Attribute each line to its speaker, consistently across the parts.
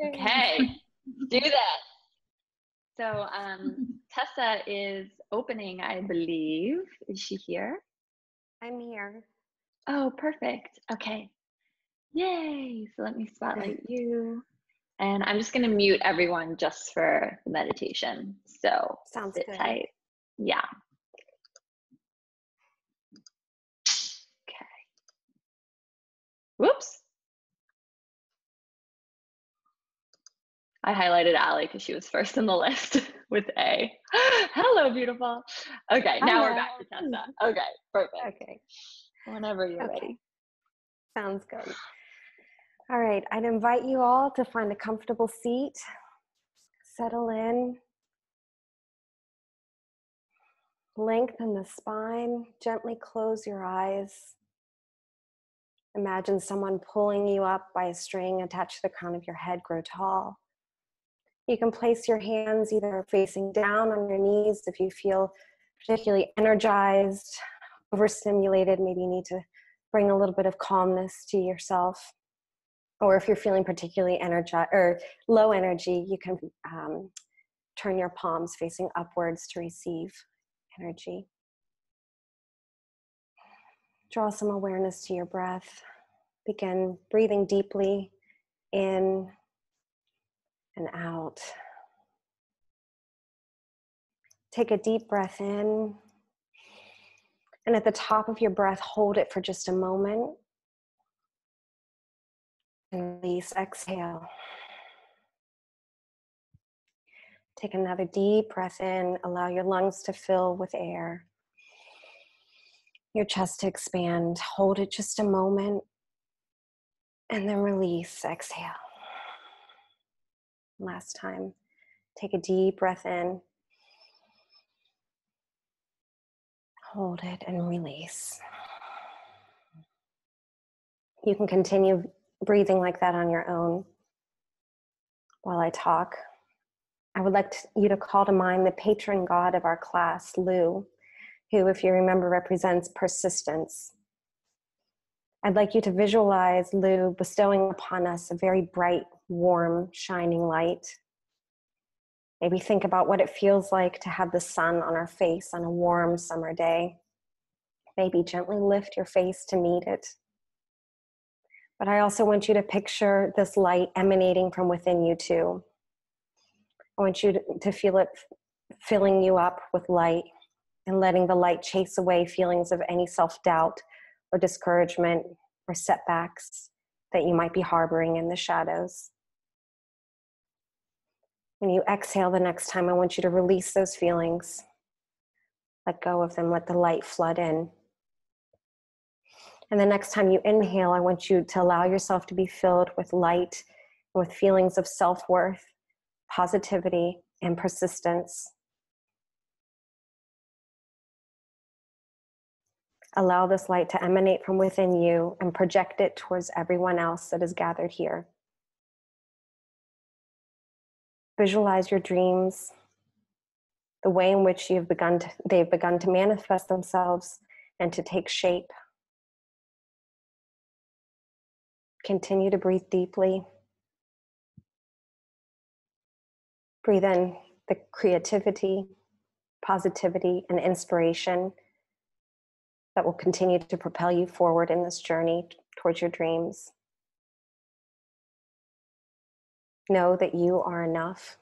Speaker 1: Okay, do this. So Tessa is opening, I believe. Is she here?
Speaker 2: I'm here.
Speaker 1: Oh, perfect. Okay. Yay. So let me spotlight you. And I'm just going to mute everyone just for the meditation. So
Speaker 2: Sounds
Speaker 1: sit
Speaker 2: good.
Speaker 1: tight. Yeah. Okay. Whoops. I highlighted Allie because she was first in the list with A. Hello, beautiful. Okay, now we're back to Tessa. Okay, perfect.
Speaker 2: Okay.
Speaker 1: Whenever you're ready.
Speaker 2: Sounds good. All right, I'd invite you all to find a comfortable seat. Settle in. Lengthen the spine. Gently close your eyes. Imagine someone pulling you up by a string attached to the crown of your head. Grow tall. You can place your hands either facing down on your knees if you feel particularly energized, overstimulated. Maybe you need to bring a little bit of calmness to yourself. Or if you're feeling particularly energized or low energy, you can turn your palms facing upwards to receive energy. Draw some awareness to your breath. Begin breathing deeply in and out. Take a deep breath in. And at the top of your breath, hold it for just a moment. And release, exhale. Take another deep breath in. Allow your lungs to fill with air. Your chest to expand. Hold it just a moment. And then release, exhale. Last time. Take a deep breath in. Hold it and release. You can continue breathing like that on your own while I talk. I would like you to call to mind the patron god of our class, Lu, who, if you remember, represents persistence. I'd like you to visualize Lu bestowing upon us a very bright, warm, shining light. Maybe think about what it feels like to have the sun on our face on a warm summer day. Maybe gently lift your face to meet it. But I also want you to picture this light emanating from within you too. I want you to feel it filling you up with light and letting the light chase away feelings of any self-doubt or discouragement or setbacks that you might be harboring in the shadows. When you exhale the next time, I want you to release those feelings. Let go of them, let the light flood in. And the next time you inhale, I want you to allow yourself to be filled with light, with feelings of self-worth, positivity, and persistence. Allow this light to emanate from within you and project it towards everyone else that is gathered here. Visualize your dreams, the way in which they've begun to manifest themselves and to take shape. Continue to breathe deeply. Breathe in the creativity, positivity, and inspiration that will continue to propel you forward in this journey towards your dreams. Know that you are enough.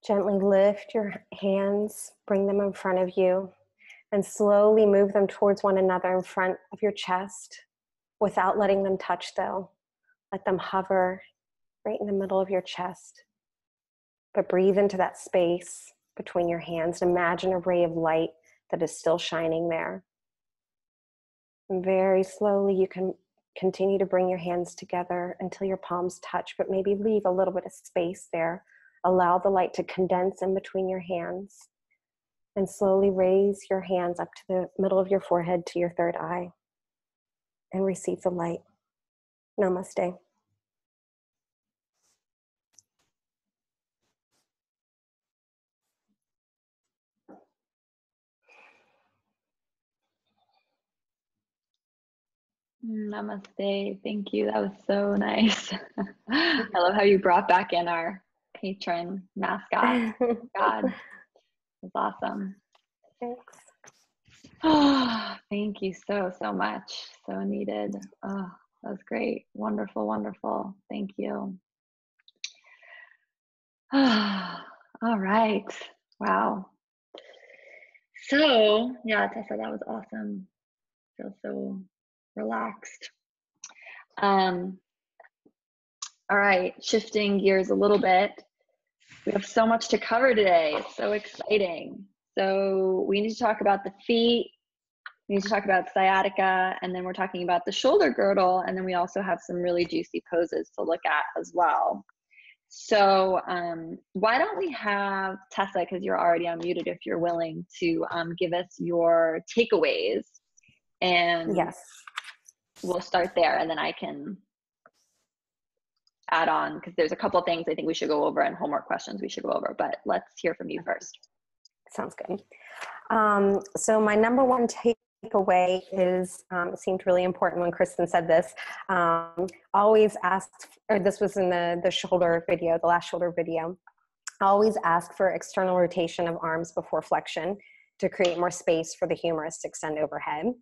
Speaker 2: Gently lift your hands, bring them in front of you, and slowly move them towards one another in front of your chest without letting them touch though. Let them hover right in the middle of your chest. But breathe into that space between your hands. Imagine a ray of light that is still shining there. And very slowly you can continue to bring your hands together until your palms touch, but maybe leave a little bit of space there. Allow the light to condense in between your hands. And slowly raise your hands up to the middle of your forehead to your third eye. And receive the light. Namaste.
Speaker 1: Namaste. Thank you. That was so nice. I love how you brought back in our patron mascot. God, it was awesome.
Speaker 2: Thanks.
Speaker 1: Oh, thank you so much. So needed. Oh, that was great. Wonderful, wonderful. Thank you. All right. Wow. So, yeah, Tessa, that was awesome. I feel so relaxed. All right, shifting gears a little bit. We have so much to cover today. It's so exciting. So we need to talk about the feet. We need to talk about sciatica, and then we're talking about the shoulder girdle, and then we also have some really juicy poses to look at as well. So why don't we have Tessa, because you're already unmuted, if you're willing to give us your takeaways, and
Speaker 2: Yes,
Speaker 1: we'll start there, and then I can add on, because there's a couple of things I think we should go over and homework questions we should go over, but let's hear from you first.
Speaker 2: sounds good. So my number one takeaway is, it seemed really important when Kristen said this, always ask, or this was in the shoulder video, the last shoulder video, always ask for external rotation of arms before flexion to create more space for the humerus to extend overhead.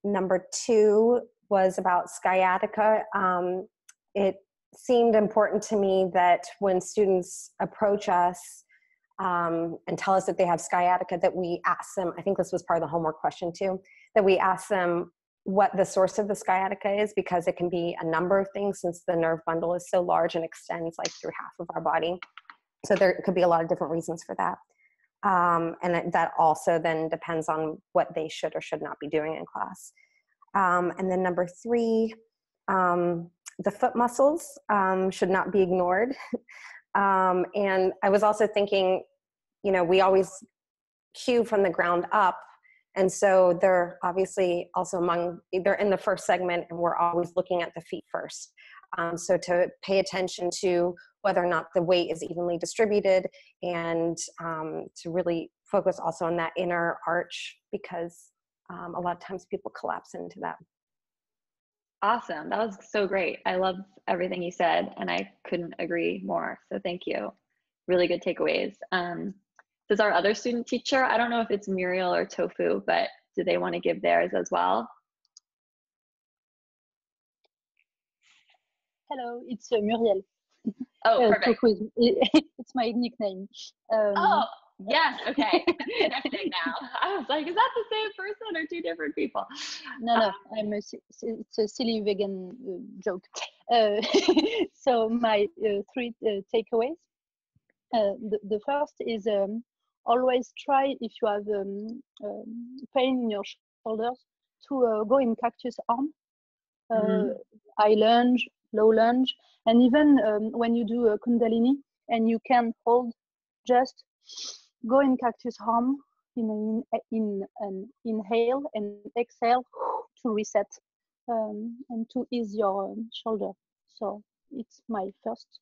Speaker 2: Number two was about sciatica. It seemed important to me that when students approach us and tell us that they have sciatica, that we ask them, I think this was part of the homework question too, that we ask them what the source of the sciatica is, because it can be a number of things since the nerve bundle is so large and extends like through half of our body. So there could be a lot of different reasons for that. And that also then depends on what they should or should not be doing in class. And then number three, the foot muscles should not be ignored. And I was also thinking, you know, we always cue from the ground up. And so they're obviously also they're in the first segment, and we're always looking at the feet first. So to pay attention to whether or not the weight is evenly distributed, and to really focus also on that inner arch, because a lot of times people collapse into that.
Speaker 1: Awesome. That was so great. I love everything you said, and I couldn't agree more. So thank you. Really good takeaways. Does our other student teacher, I don't know if it's Muriel or Tofu, but do they want to give theirs as well?
Speaker 3: Hello, it's Muriel.
Speaker 1: Oh, perfect.
Speaker 3: Tofu, it's my nickname.
Speaker 1: Oh, yes. Okay. Connecting now. I was like, is that the same person or two different people?
Speaker 3: No, it's a silly vegan joke. So my three takeaways. The first is always try, if you have pain in your shoulders, to go in cactus arm, high lunge, low lunge, and even when you do a Kundalini and you can hold, just go in cactus arm, in an inhale and exhale to reset and to ease your shoulder. So it's my first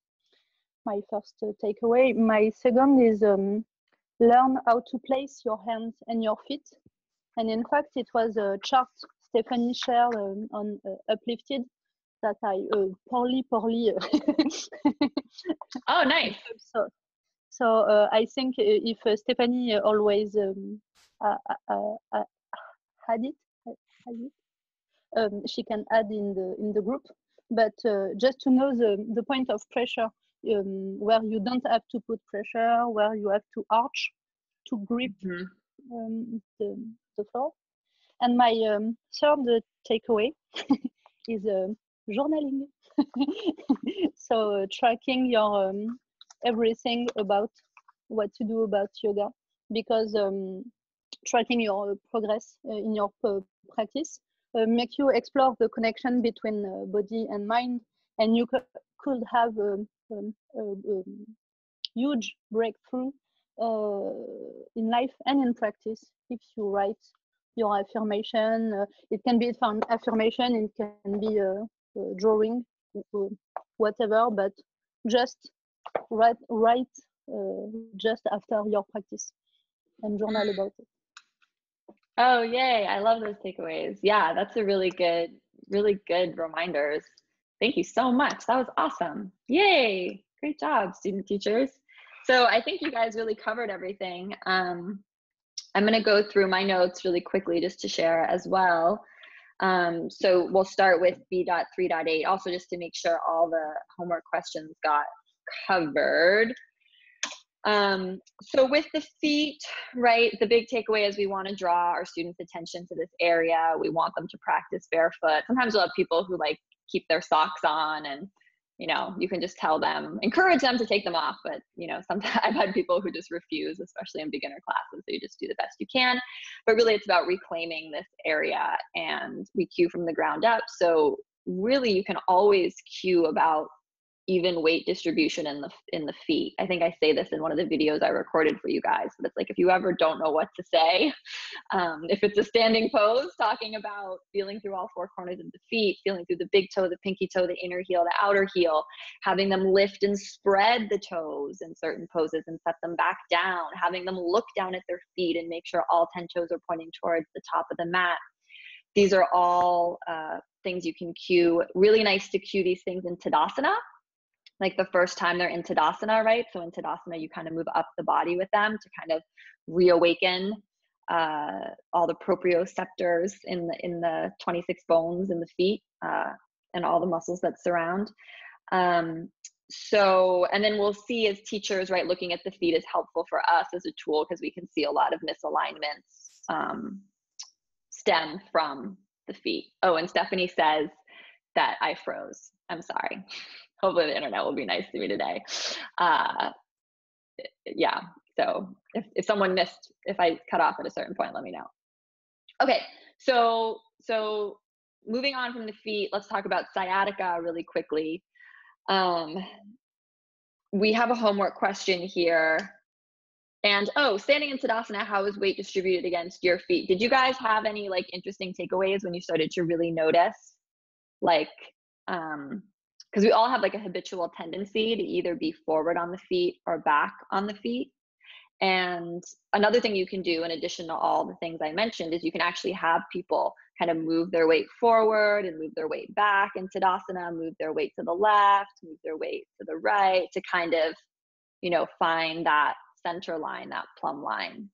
Speaker 3: takeaway. My second is learn how to place your hands and your feet. And in fact, it was a chart Stephanie shared on Uplifted that I poorly.
Speaker 1: Oh, nice.
Speaker 3: So I think if Stephanie always had it, she can add in the group. But just to know the point of pressure, where you don't have to put pressure, where you have to arch to grip the floor. And my third takeaway is journaling. So tracking your everything about what you do about yoga, because tracking your progress in your practice make you explore the connection between body and mind, and you could have a huge breakthrough in life and in practice if you write your affirmation. It can be an affirmation, it can be a drawing, whatever, but just write just after your practice and journal about it.
Speaker 1: Oh, yay. I love those takeaways. Yeah, that's a really good reminders. Thank you so much. That was awesome. Yay. Great job, student teachers. So I think you guys really covered everything. I'm going to go through my notes really quickly just to share as well. So we'll start with B.3.8, also just to make sure all the homework questions got covered. So with the feet, right, the big takeaway is we want to draw our students' attention to this area. We want them to practice barefoot. Sometimes you'll have people who like keep their socks on, and you know, you can just tell them, encourage them to take them off. But you know, sometimes I've had people who just refuse, especially in beginner classes. So you just do the best you can. But really it's about reclaiming this area, and we cue from the ground up. So really you can always cue about even weight distribution in the feet. I think I say this in one of the videos I recorded for you guys, but it's like, if you ever don't know what to say, if it's a standing pose, talking about feeling through all four corners of the feet, feeling through the big toe, the pinky toe, the inner heel, the outer heel, having them lift and spread the toes in certain poses and set them back down, having them look down at their feet and make sure all 10 toes are pointing towards the top of the mat. These are all things you can cue. Really nice to cue these things in Tadasana, like the first time they're in Tadasana, right? So in Tadasana, you kind of move up the body with them to kind of reawaken all the proprioceptors in the 26 bones in the feet and all the muscles that surround. So, and then we'll see as teachers, right, looking at the feet is helpful for us as a tool because we can see a lot of misalignments stem from the feet. Oh, and Stephanie says that I froze. I'm sorry. Hopefully the internet will be nice to me today. Yeah, so if someone missed, if I cut off at a certain point, let me know. Okay, so moving on from the feet, let's talk about sciatica really quickly. We have a homework question here. And standing in Tadasana, how is weight distributed against your feet? Did you guys have any like interesting takeaways when you started to really notice, like, because we all have like a habitual tendency to either be forward on the feet or back on the feet. And another thing you can do in addition to all the things I mentioned is you can actually have people kind of move their weight forward and move their weight back in Tadasana, move their weight to the left, move their weight to the right to kind of, you know, find that center line, that plumb line.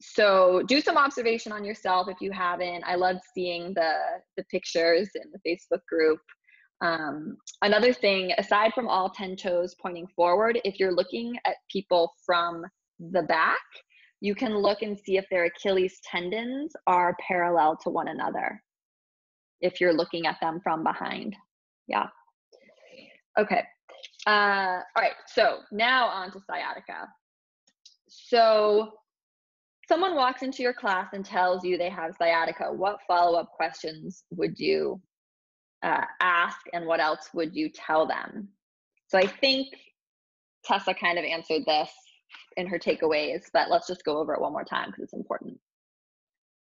Speaker 1: So do some observation on yourself if you haven't. I loved seeing the pictures in the Facebook group. Another thing, aside from all 10 toes pointing forward, if you're looking at people from the back, you can look and see if their Achilles tendons are parallel to one another, if you're looking at them from behind. Yeah. Okay. All right. So now on to sciatica. So someone walks into your class and tells you they have sciatica. What follow-up questions would you ask, and what else would you tell them? So I think Tessa kind of answered this in her takeaways, but let's just go over it one more time because it's important.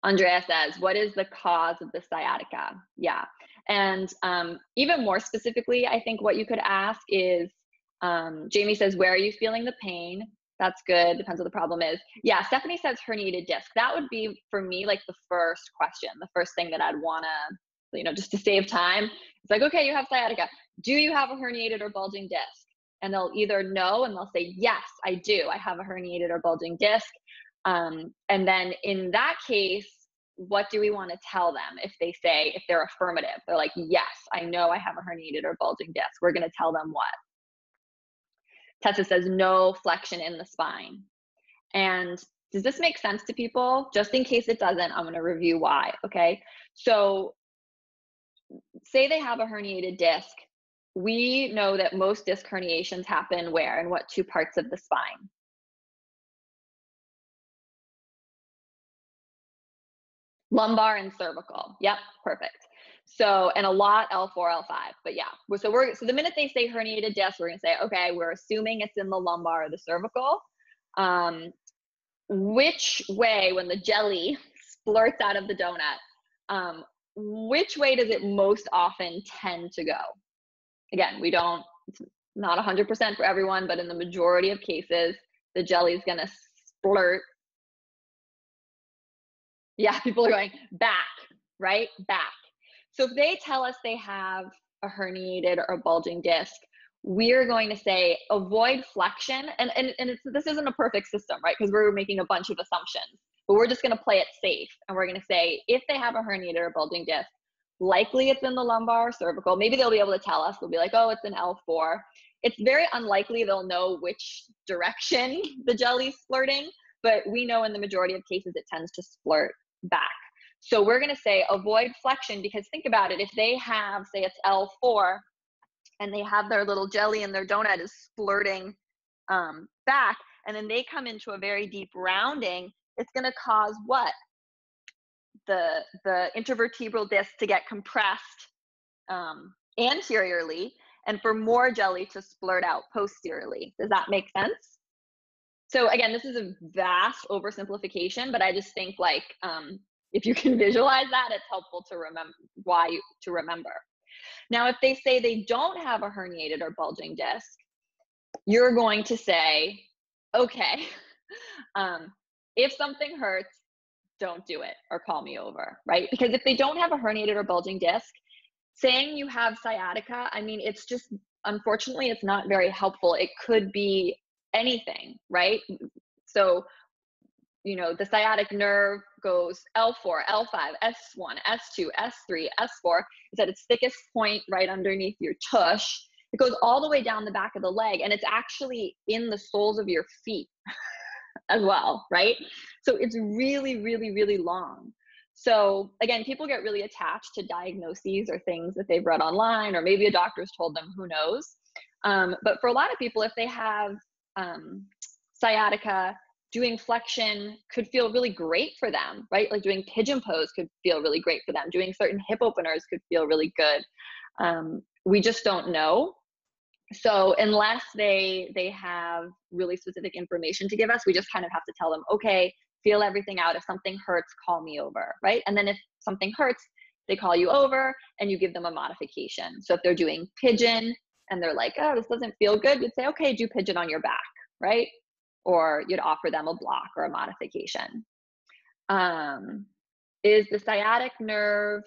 Speaker 1: Andrea says, what is the cause of the sciatica? Yeah. And even more specifically, I think what you could ask is, Jamie says, where are you feeling the pain? That's good. Depends what the problem is. Yeah, Stephanie says herniated disc. That would be, for me, like the first question, the first thing that I'd want to, you know, just to save time. It's like, okay, you have sciatica. Do you have a herniated or bulging disc? And they'll either know and they'll say, yes, I do. I have a herniated or bulging disc. And then in that case, what do we want to tell them if they say, if they're affirmative? They're like, yes, I know I have a herniated or bulging disc. We're going to tell them what? Tessa says, no flexion in the spine. And does this make sense to people? Just in case it doesn't, I'm going to review why. Okay. So say they have a herniated disc. We know that most disc herniations happen where and what two parts of the spine? Lumbar and cervical. Yep, perfect. So, and a lot L4, L5, but yeah. So the minute they say herniated disc, we're gonna say, okay, we're assuming it's in the lumbar or the cervical. Which way, when the jelly splurts out of the donut, which way does it most often tend to go? Again, it's not 100% for everyone, but in the majority of cases, the jelly is gonna splurt Yeah, people are going back, right? Back. So if they tell us they have a herniated or a bulging disc, we're going to say avoid flexion. And this isn't a perfect system, right? Because we're making a bunch of assumptions, but we're just going to play it safe. And we're going to say, if they have a herniated or bulging disc, likely it's in the lumbar cervical. Maybe they'll be able to tell us. They'll be like, oh, it's an L4. It's very unlikely they'll know which direction the jelly's splurting, but we know in the majority of cases it tends to splurt back. So we're going to say avoid flexion, because think about it. If they have, say it's L4, and they have their little jelly and their donut is splurting back, and then they come into a very deep rounding, it's going to cause what? The intervertebral disc to get compressed anteriorly, and for more jelly to splurt out posteriorly. Does that make sense? So again, this is a vast oversimplification, but I just think like if you can visualize that, it's helpful to remember. Now, if they say they don't have a herniated or bulging disc, you're going to say, okay, if something hurts, don't do it or call me over, right? Because if they don't have a herniated or bulging disc, saying you have sciatica, I mean, it's just, unfortunately, it's not very helpful. It could be anything, right? So, you know, the sciatic nerve goes L4, L5, S1, S2, S3, S4. It's at its thickest point right underneath your tush. It goes all the way down the back of the leg, and it's actually in the soles of your feet as well, right? So it's really, really, really long. So again, people get really attached to diagnoses or things that they've read online, or maybe a doctor's told them, who knows? But for a lot of people, if they have sciatica, doing flexion could feel really great for them, right? Like doing pigeon pose could feel really great for them. Doing certain hip openers could feel really good. We just don't know. So unless they have really specific information to give us, we just kind of have to tell them, okay, feel everything out. If something hurts, call me over, right? And then if something hurts, they call you over and you give them a modification. So if they're doing pigeon and they're like, oh, this doesn't feel good, you'd say, okay, do pigeon on your back, right? Or you'd offer them a block or a modification. Is the sciatic nerve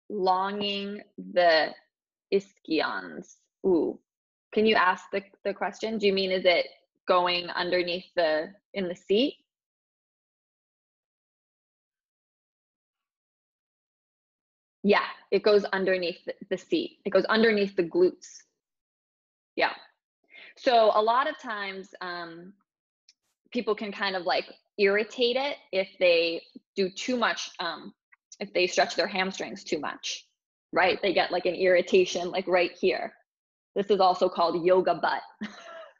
Speaker 1: longing the ischions? Ooh, can you ask the question? Do you mean, is it going underneath in the seat? Yeah, it goes underneath the seat. It goes underneath the glutes. Yeah. So a lot of times people can kind of like irritate it if they do too much, if they stretch their hamstrings too much, right? They get like an irritation like right here. This is also called yoga butt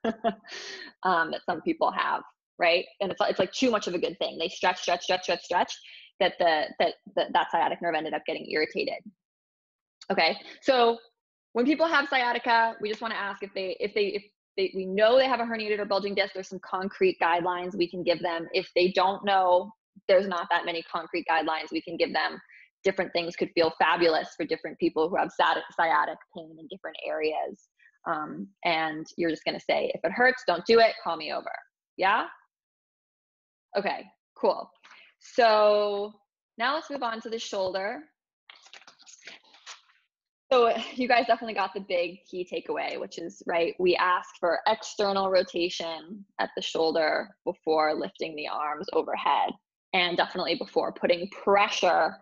Speaker 1: that some people have, right? And it's like too much of a good thing. They stretch, that that sciatic nerve ended up getting irritated. Okay, so when people have sciatica, we just want to ask if we know they have a herniated or bulging disc, there's some concrete guidelines we can give them. If they don't know, there's not that many concrete guidelines we can give them. Different things could feel fabulous for different people who have sciatic pain in different areas. And you're just going to say, if it hurts, don't do it, call me over. Yeah? Okay, cool. So now let's move on to the shoulder. So you guys definitely got the big key takeaway, which is, right, we ask for external rotation at the shoulder before lifting the arms overhead, and definitely before putting pressure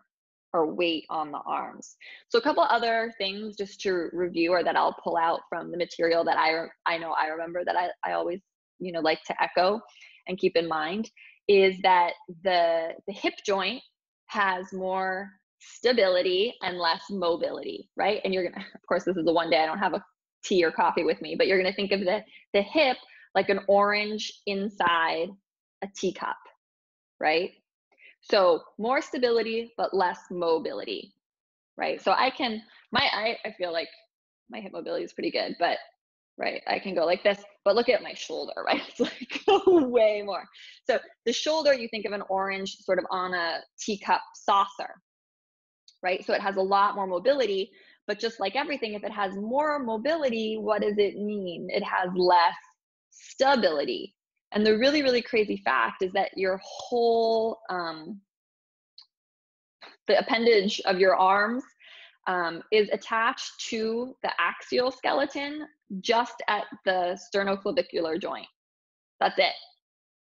Speaker 1: or weight on the arms. So a couple other things just to review, or that I'll pull out from the material that I know I remember that I always, you know, like to echo and keep in mind, is that the hip joint has more stability and less mobility, right? And you're gonna, of course, this is the one day I don't have a tea or coffee with me, but you're gonna think of the hip like an orange inside a teacup, right? So more stability, but less mobility, right? So I feel like my hip mobility is pretty good, but right, I can go like this, but look at my shoulder, right? It's like way more. So the shoulder, you think of an orange sort of on a teacup saucer, right? So it has a lot more mobility, but just like everything, if it has more mobility, what does it mean? It has less stability. And the really, really crazy fact is that your whole the appendage of your arms is attached to the axial skeleton just at the sternoclavicular joint. That's it.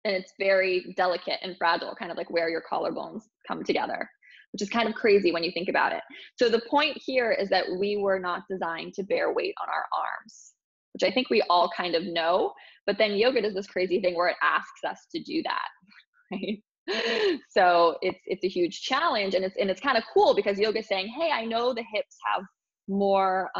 Speaker 1: And it's very delicate and fragile, kind of like where your collarbones come together, which is kind of crazy when you think about it. So the point here is that we were not designed to bear weight on our arms, which I think we all kind of know, but then yoga does this crazy thing where it asks us to do that, right? So it's a huge challenge, and it's kind of cool because yoga is saying, hey, I know the hips have more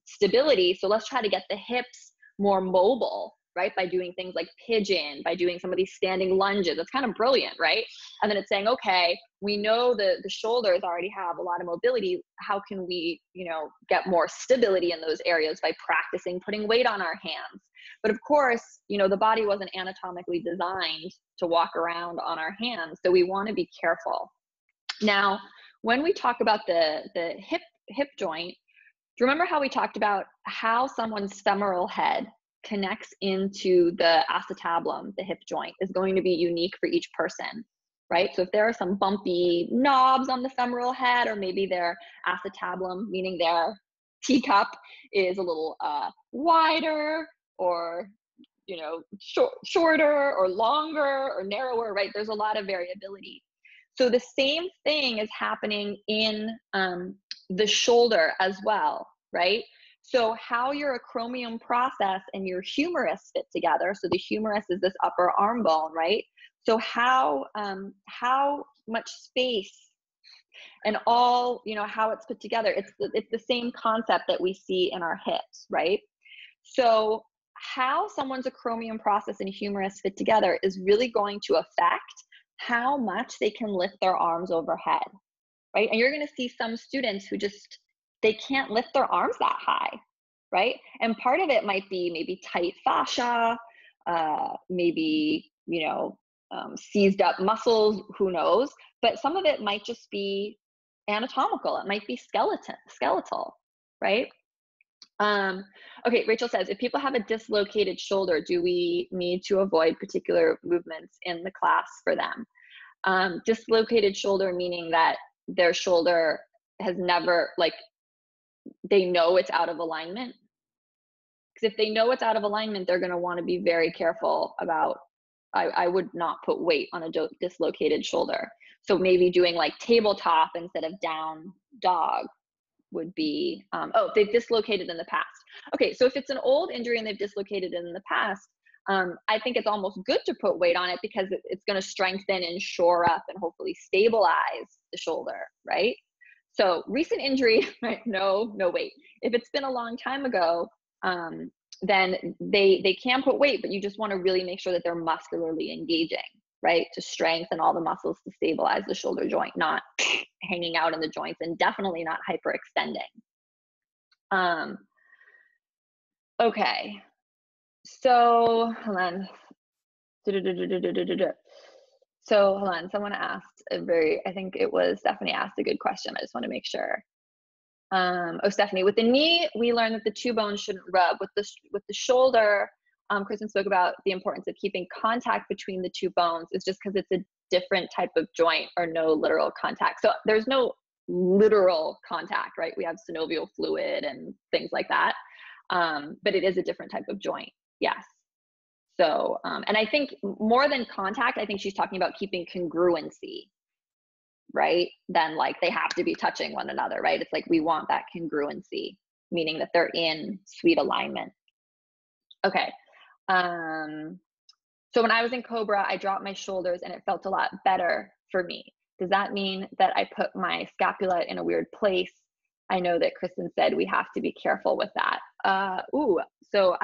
Speaker 1: stability, so let's try to get the hips more mobile, right? By doing things like pigeon, by doing some of these standing lunges. It's kind of brilliant, right? And then it's saying, okay, we know the shoulders already have a lot of mobility. How can we, get more stability in those areas by practicing putting weight on our hands? But of course, the body wasn't anatomically designed to walk around on our hands. So we want to be careful. Now, when we talk about the hip joint, do you remember how we talked about how someone's femoral head connects into the acetabulum, the hip joint, is going to be unique for each person, right? So if there are some bumpy knobs on the femoral head, or maybe their acetabulum, meaning their teacup, is a little wider, or shorter or longer or narrower, right? There's a lot of variability. So the same thing is happening in the shoulder as well, right? So how your acromion process and your humerus fit together. So the humerus is this upper arm bone, right? So how much space and all, how it's put together. It's the same concept that we see in our hips, right? So how someone's acromion process and humerus fit together is really going to affect how much they can lift their arms overhead, right? And you're going to see some students who they can't lift their arms that high, right? And part of it might be maybe tight fascia, maybe, seized up muscles, who knows? But some of it might just be anatomical. It might be skeletal, right? Okay, Rachel says, if people have a dislocated shoulder, do we need to avoid particular movements in the class for them? Dislocated shoulder meaning that their shoulder has never, they know it's out of alignment. Because if they know it's out of alignment, they're going to want to be very careful about, I would not put weight on a dislocated shoulder. So maybe doing like tabletop instead of down dog would be, if they've dislocated in the past. Okay, so if it's an old injury and they've dislocated it in the past, I think it's almost good to put weight on it because it's going to strengthen and shore up and hopefully stabilize the shoulder, right? So recent injury, right? No weight. If it's been a long time ago, then they can put weight, but you just want to really make sure that they're muscularly engaging, right? To strengthen all the muscles to stabilize the shoulder joint, not hanging out in the joints, and definitely not hyperextending. Okay, so hold on. So hold on, someone asked I think it was Stephanie asked a good question. I just want to make sure. Stephanie, with the knee, we learned that the two bones shouldn't rub. With the shoulder, Kristen spoke about the importance of keeping contact between the two bones. It's just because it's a different type of joint, or no literal contact. So there's no literal contact, right? We have synovial fluid and things like that. But it is a different type of joint. Yes. So, and I think more than contact, I think she's talking about keeping congruency, right? Then they have to be touching one another, right? It's like we want that congruency, meaning that they're in sweet alignment. Okay. So when I was in Cobra, I dropped my shoulders and it felt a lot better for me. Does that mean that I put my scapula in a weird place? I know that Kristen said we have to be careful with that. So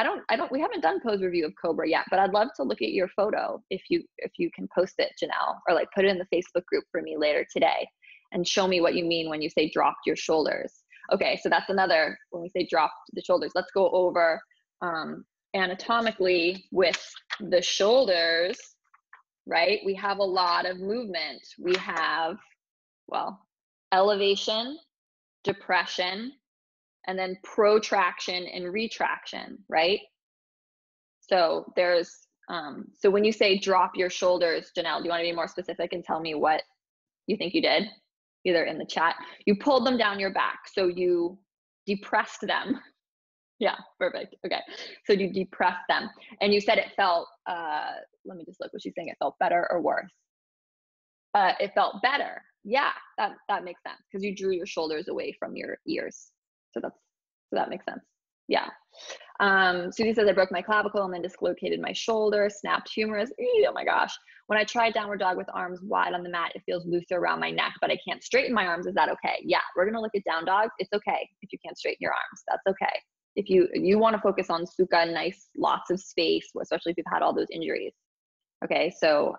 Speaker 1: we haven't done pose review of Cobra yet, but I'd love to look at your photo if you can post it, Janelle, or put it in the Facebook group for me later today and show me what you mean when you say dropped your shoulders. Okay, so that's another, when we say dropped the shoulders, let's go over anatomically with the shoulders, right? We have a lot of movement. We have, elevation, depression, and then protraction and retraction, right? So there's, so when you say drop your shoulders, Janelle, do you want to be more specific and tell me what you think you did? either in the chat. You pulled them down your back. So you depressed them. Yeah, perfect. Okay. So you depressed them. And you said it felt, let me just look what she's saying. It felt better or worse? It felt better. Yeah, that makes sense because you drew your shoulders away from your ears. So that makes sense. Yeah. Susie says, I broke my clavicle and then dislocated my shoulder, snapped humerus. Oh my gosh. When I tried downward dog with arms wide on the mat, it feels looser around my neck, but I can't straighten my arms. Is that okay? Yeah, we're going to look at down dogs. It's okay if you can't straighten your arms. That's okay. If you want to focus on sukha, nice, lots of space, especially if you've had all those injuries. Okay, so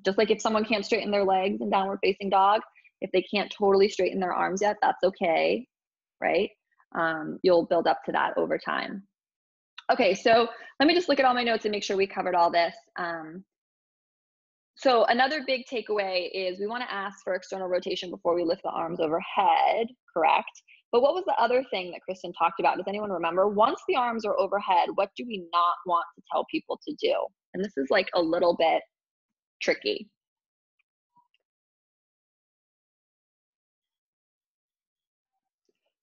Speaker 1: just like if someone can't straighten their legs in downward facing dog, if they can't totally straighten their arms yet, that's okay, right? You'll build up to that over time. Okay, so let me just look at all my notes and make sure we covered all this. So another big takeaway is we want to ask for external rotation before we lift the arms overhead, correct? But what was the other thing that Kristen talked about? Does anyone remember? Once the arms are overhead, what do we not want to tell people to do? And this is like a little bit tricky.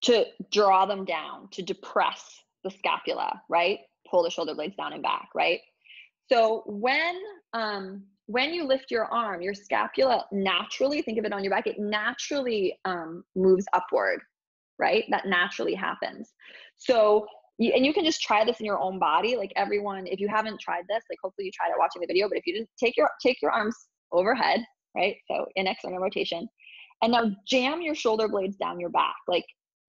Speaker 1: To draw them down, to depress the scapula, right? Pull the shoulder blades down and back, right? So when you lift your arm, your scapula naturally, think of it on your back, it naturally moves upward, right? That naturally happens. So, and you can just try this in your own body. Like everyone, if you haven't tried this, like hopefully you tried it watching the video, but if you didn't, take your arms overhead, right? So in external rotation, and now jam your shoulder blades down your back, like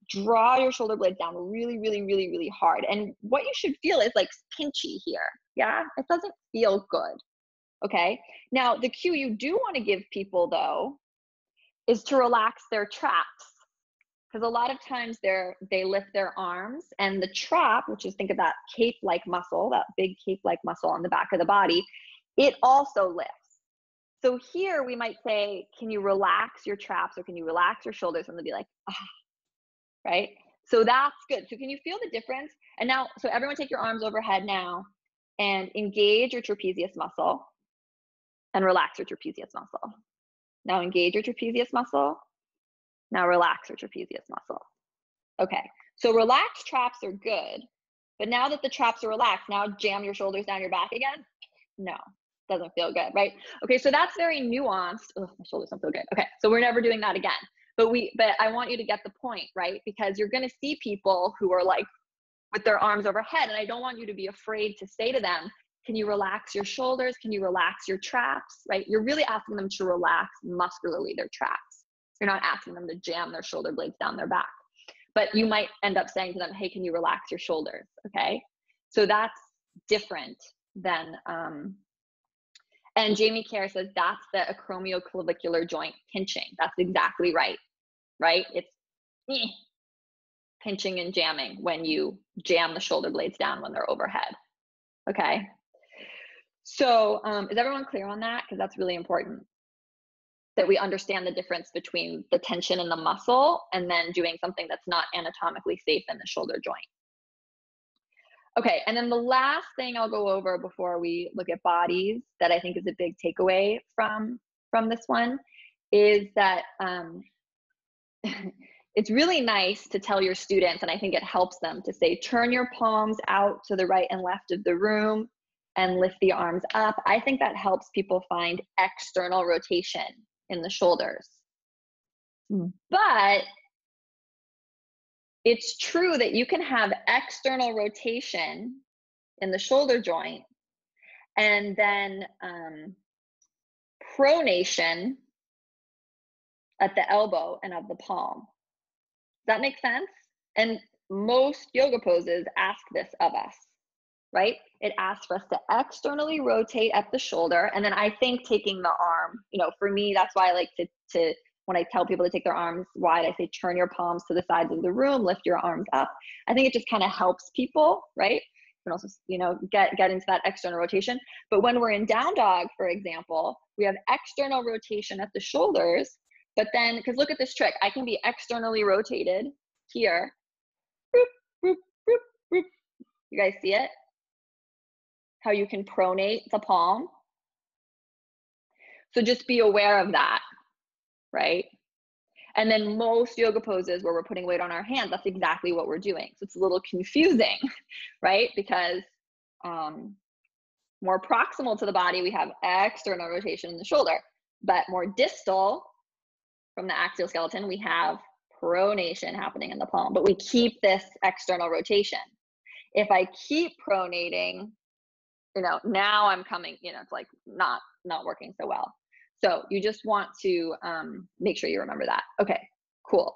Speaker 1: draw your shoulder blades down really, really, really, really hard. And what you should feel is like pinchy here. Yeah, it doesn't feel good. Okay. Now the cue you do want to give people though, is to relax their traps. Because a lot of times they lift their arms and the trap, which is, think of that cape-like muscle, that big cape-like muscle on the back of the body, it also lifts. So here we might say, can you relax your traps or can you relax your shoulders? And they'll be like, ah, right? So that's good. So can you feel the difference? And now, so everyone take your arms overhead now and engage your trapezius muscle and relax your trapezius muscle. Now engage your trapezius muscle. Now relax your trapezius muscle. Okay, so relaxed traps are good, but now that the traps are relaxed, now jam your shoulders down your back again? No, doesn't feel good, right? Okay, so that's very nuanced. Oh, my shoulders don't feel good. Okay, so we're never doing that again. But I want you to get the point, right? Because you're gonna see people who are like with their arms overhead, and I don't want you to be afraid to say to them, can you relax your shoulders? Can you relax your traps, right? You're really asking them to relax muscularly their traps. You're not asking them to jam their shoulder blades down their back. But you might end up saying to them, hey, can you relax your shoulders, okay? So that's different than, and Jamie Kerr says that's the acromioclavicular joint pinching. That's exactly right, right? It's pinching and jamming when you jam the shoulder blades down when they're overhead, okay? So is everyone clear on that? Because that's really important, that we understand the difference between the tension in the muscle and then doing something that's not anatomically safe in the shoulder joint. Okay, and then the last thing I'll go over before we look at bodies that I think is a big takeaway from this one is that it's really nice to tell your students, and I think it helps them to say, turn your palms out to the right and left of the room and lift the arms up. I think that helps people find external rotation in the shoulders. But it's true that you can have external rotation in the shoulder joint and then pronation at the elbow and of the palm. Does that make sense? And most yoga poses ask this of us, right? It asks for us to externally rotate at the shoulder. And then I think taking the arm, for me, that's why I like to when I tell people to take their arms wide, I say, turn your palms to the sides of the room, lift your arms up. I think it just kind of helps people, right? You can also, get into that external rotation. But when we're in down dog, for example, we have external rotation at the shoulders, but then, because look at this trick, I can be externally rotated here. Boop, boop, boop, boop. You guys see it? How you can pronate the palm. So just be aware of that, right? And then most yoga poses where we're putting weight on our hands, that's exactly what we're doing. So it's a little confusing, right? Because more proximal to the body, we have external rotation in the shoulder, but more distal from the axial skeleton, we have pronation happening in the palm, but we keep this external rotation. If I keep pronating, now I'm coming, it's like not working so well. So you just want to make sure you remember that. Okay, cool.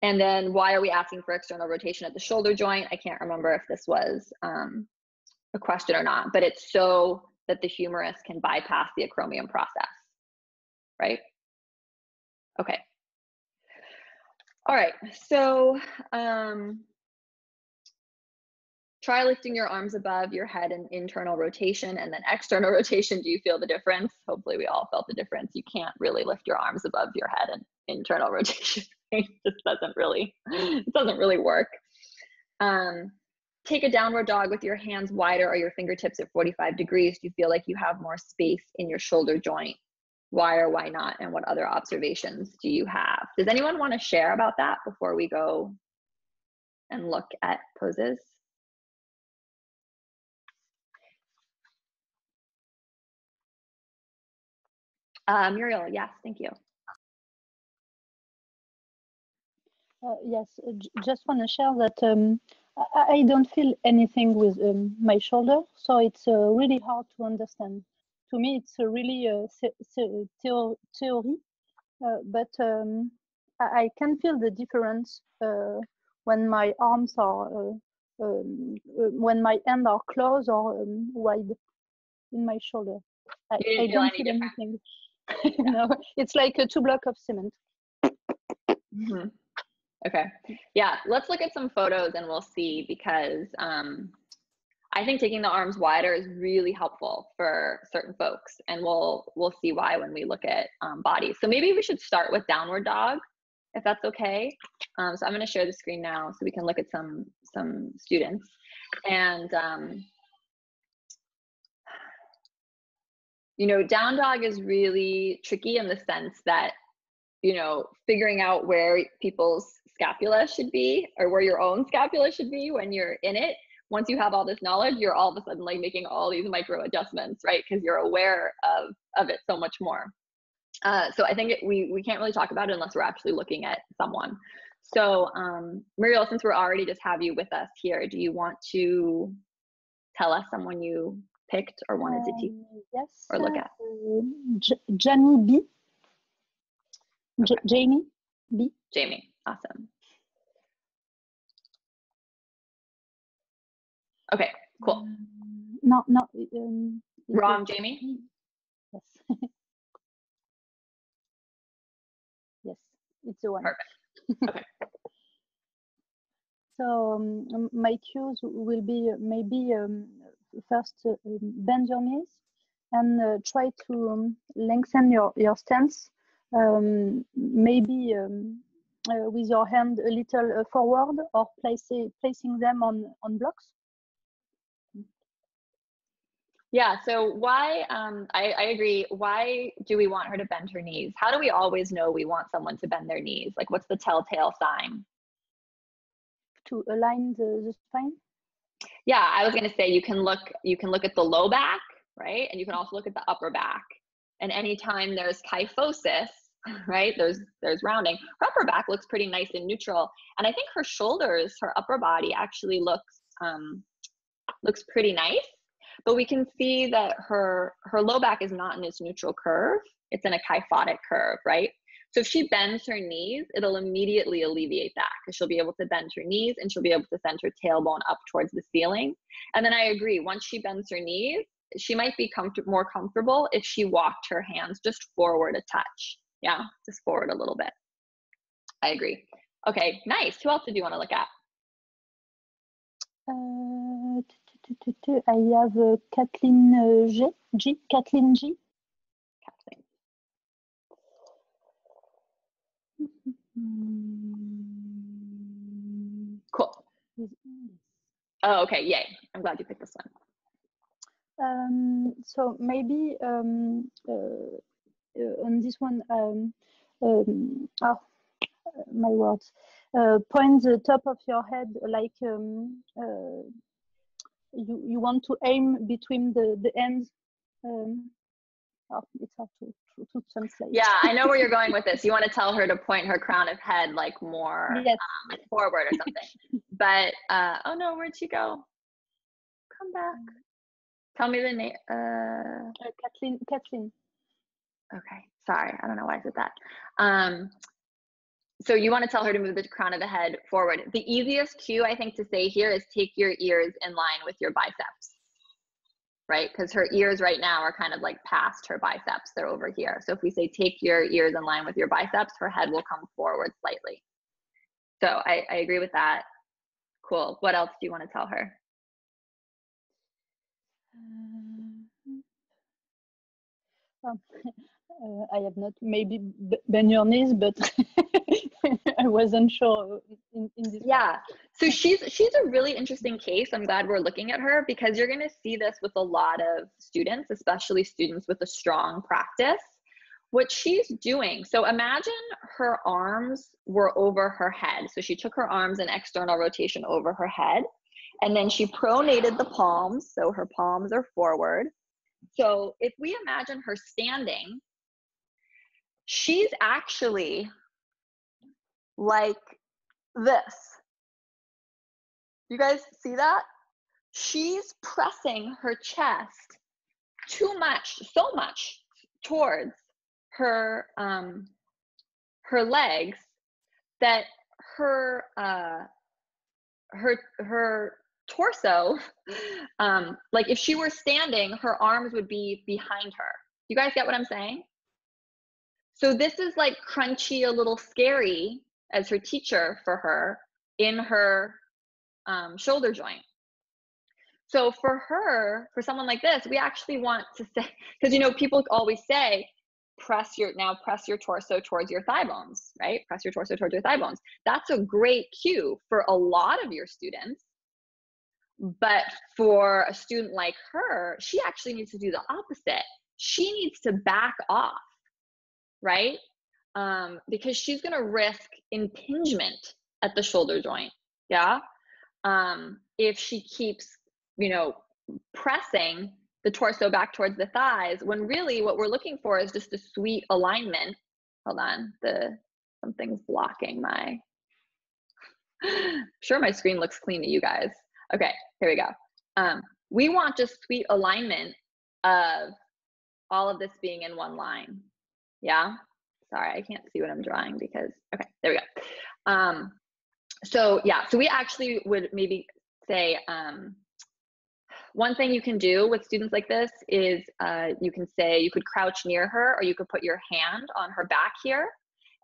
Speaker 1: And then why are we asking for external rotation at the shoulder joint? I can't remember if this was a question or not, but it's so that the humerus can bypass the acromion process, right? Okay. All right, so try lifting your arms above your head in internal rotation and then external rotation. Do you feel the difference? Hopefully we all felt the difference. You can't really lift your arms above your head in internal rotation. It doesn't really work. Take a downward dog with your hands wider or your fingertips at 45 degrees. Do you feel like you have more space in your shoulder joint? Why or why not? And what other observations do you have? Does anyone want to share about that before we go and look at poses? Muriel, yes, thank you.
Speaker 3: Yes, just want to share that I don't feel anything with my shoulder, so it's really hard to understand. To me, it's really theory, but I can feel the difference when my arms are, when my hands are closed or wide in my shoulder. I don't feel anything. No, it's like 2 blocks of cement.
Speaker 1: Mm-hmm. Okay. Yeah, let's look at some photos and we'll see, because I think taking the arms wider is really helpful for certain folks, and we'll see why when we look at bodies. So maybe we should start with downward dog, if that's okay. So I'm going to share the screen now so we can look at some students. And down dog is really tricky in the sense that figuring out where people's scapula should be, or where your own scapula should be when you're in it. Once you have all this knowledge, you're all of a sudden like making all these micro adjustments, right? Because you're aware of it so much more. So I think we can't really talk about it unless we're actually looking at someone. So Muriel, since we're already just have you with us here, do you want to tell us someone you picked or wanted to teach or look at?
Speaker 3: Jamie B. Jamie B.
Speaker 1: Jamie, awesome. Okay, cool.
Speaker 3: No.
Speaker 1: Wrong, Jamie?
Speaker 3: Yes. Yes, it's the one.
Speaker 1: Perfect. Okay.
Speaker 3: So my cues will be maybe first bend your knees and try to lengthen your stance. Maybe with your hand a little forward, or placing them on blocks.
Speaker 1: Yeah, so why, I agree. Why do we want her to bend her knees? How do we always know we want someone to bend their knees? Like, what's the telltale sign?
Speaker 3: To align the spine?
Speaker 1: Yeah, I was gonna say you can look at the low back, right? And you can also look at the upper back. And anytime there's kyphosis, right, there's rounding, her upper back looks pretty nice and neutral. And I think her shoulders, her upper body actually looks pretty nice. But we can see that her low back is not in its neutral curve. It's in a kyphotic curve, right? So if she bends her knees, it'll immediately alleviate that, because she'll be able to bend her knees and she'll be able to send her tailbone up towards the ceiling. And then I agree, once she bends her knees, she might be more comfortable if she walked her hands just forward a touch. Yeah, just forward a little bit. I agree. Okay, nice. Who else did you want to look at?
Speaker 3: I have Kathleen G. Kathleen G.
Speaker 1: Kathleen. Cool. Oh, okay, yay. I'm glad you picked this one.
Speaker 3: So maybe on this one, my words. Point the top of your head like you want to aim between the ends. It's hard to translate.
Speaker 1: Yeah, I know where you're going with this. You want to tell her to point her crown of head like more
Speaker 3: Yes.
Speaker 1: Forward or something. But oh no, where'd she go? Come back. Tell me the name.
Speaker 3: Kathleen.
Speaker 1: Okay, sorry, I don't know why I said that. So you want to tell her to move the crown of the head forward. The easiest cue I think to say here is take your ears in line with your biceps, right? Because her ears right now are kind of like past her biceps. They're over here. So if we say take your ears in line with your biceps, her head will come forward slightly. So I agree with that. Cool. What else do you want to tell her?
Speaker 3: I have not maybe bend your knees, but I wasn't sure in this.
Speaker 1: Yeah. So she's a really interesting case. I'm glad we're looking at her because you're going to see this with a lot of students, especially students with a strong practice. What she's doing, so imagine her arms were over her head. So she took her arms in external rotation over her head, and then she pronated the palms. So her palms are forward. So if we imagine her standing, she's actually like this. You guys see that? She's pressing her chest too much, so much towards her her legs that her torso, like if she were standing, her arms would be behind her. You guys get what I'm saying? So this is like crunchy, a little scary as her teacher for her in her shoulder joint. So for her, for someone like this, we actually want to say, because you know, people always say, press your torso towards your thigh bones, right? Press your torso towards your thigh bones. That's a great cue for a lot of your students. But for a student like her, she actually needs to do the opposite. She needs to back off, right? Because she's going to risk impingement at the shoulder joint. Yeah. If she keeps, you know, pressing the torso back towards the thighs, when really what we're looking for is just a sweet alignment. Hold on, something's blocking my, I'm sure my screen looks clean to you guys. Okay, here we go. We want just sweet alignment of all of this being in one line. Yeah, sorry, I can't see what I'm drawing because, okay, there we go. So yeah, so we actually would maybe say, one thing you can do with students like this is you can say, you could crouch near her, or you could put your hand on her back here,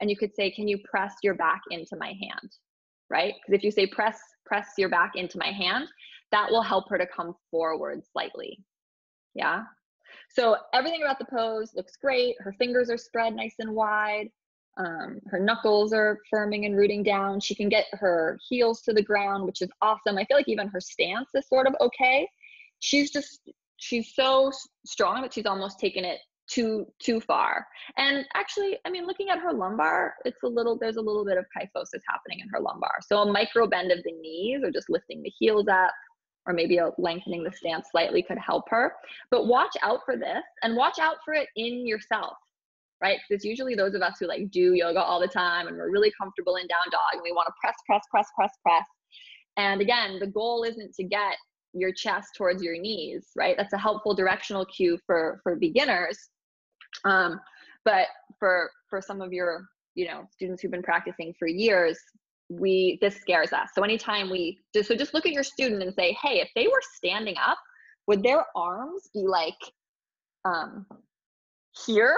Speaker 1: and you could say, can you press your back into my hand, right? Because if you say press your back into my hand, that will help her to come forward slightly. Yeah. So everything about the pose looks great. Her fingers are spread nice and wide. Her knuckles are firming and rooting down. She can get her heels to the ground, which is awesome. I feel like even her stance is sort of okay. She's so strong that she's almost taken it too far. And actually, I mean, looking at her lumbar, there's a little bit of kyphosis happening in her lumbar. So a micro bend of the knees, or just lifting the heels up, or maybe lengthening the stance slightly could help her. But watch out for this, and watch out for it in yourself, right? Because it's usually those of us who like do yoga all the time and we're really comfortable in down dog and we want to press. And again, the goal isn't to get your chest towards your knees, right? That's a helpful directional cue for beginners. But for some of your, you know, students who've been practicing for years, this scares us. So anytime just look at your student and say, hey, if they were standing up, would their arms be like here,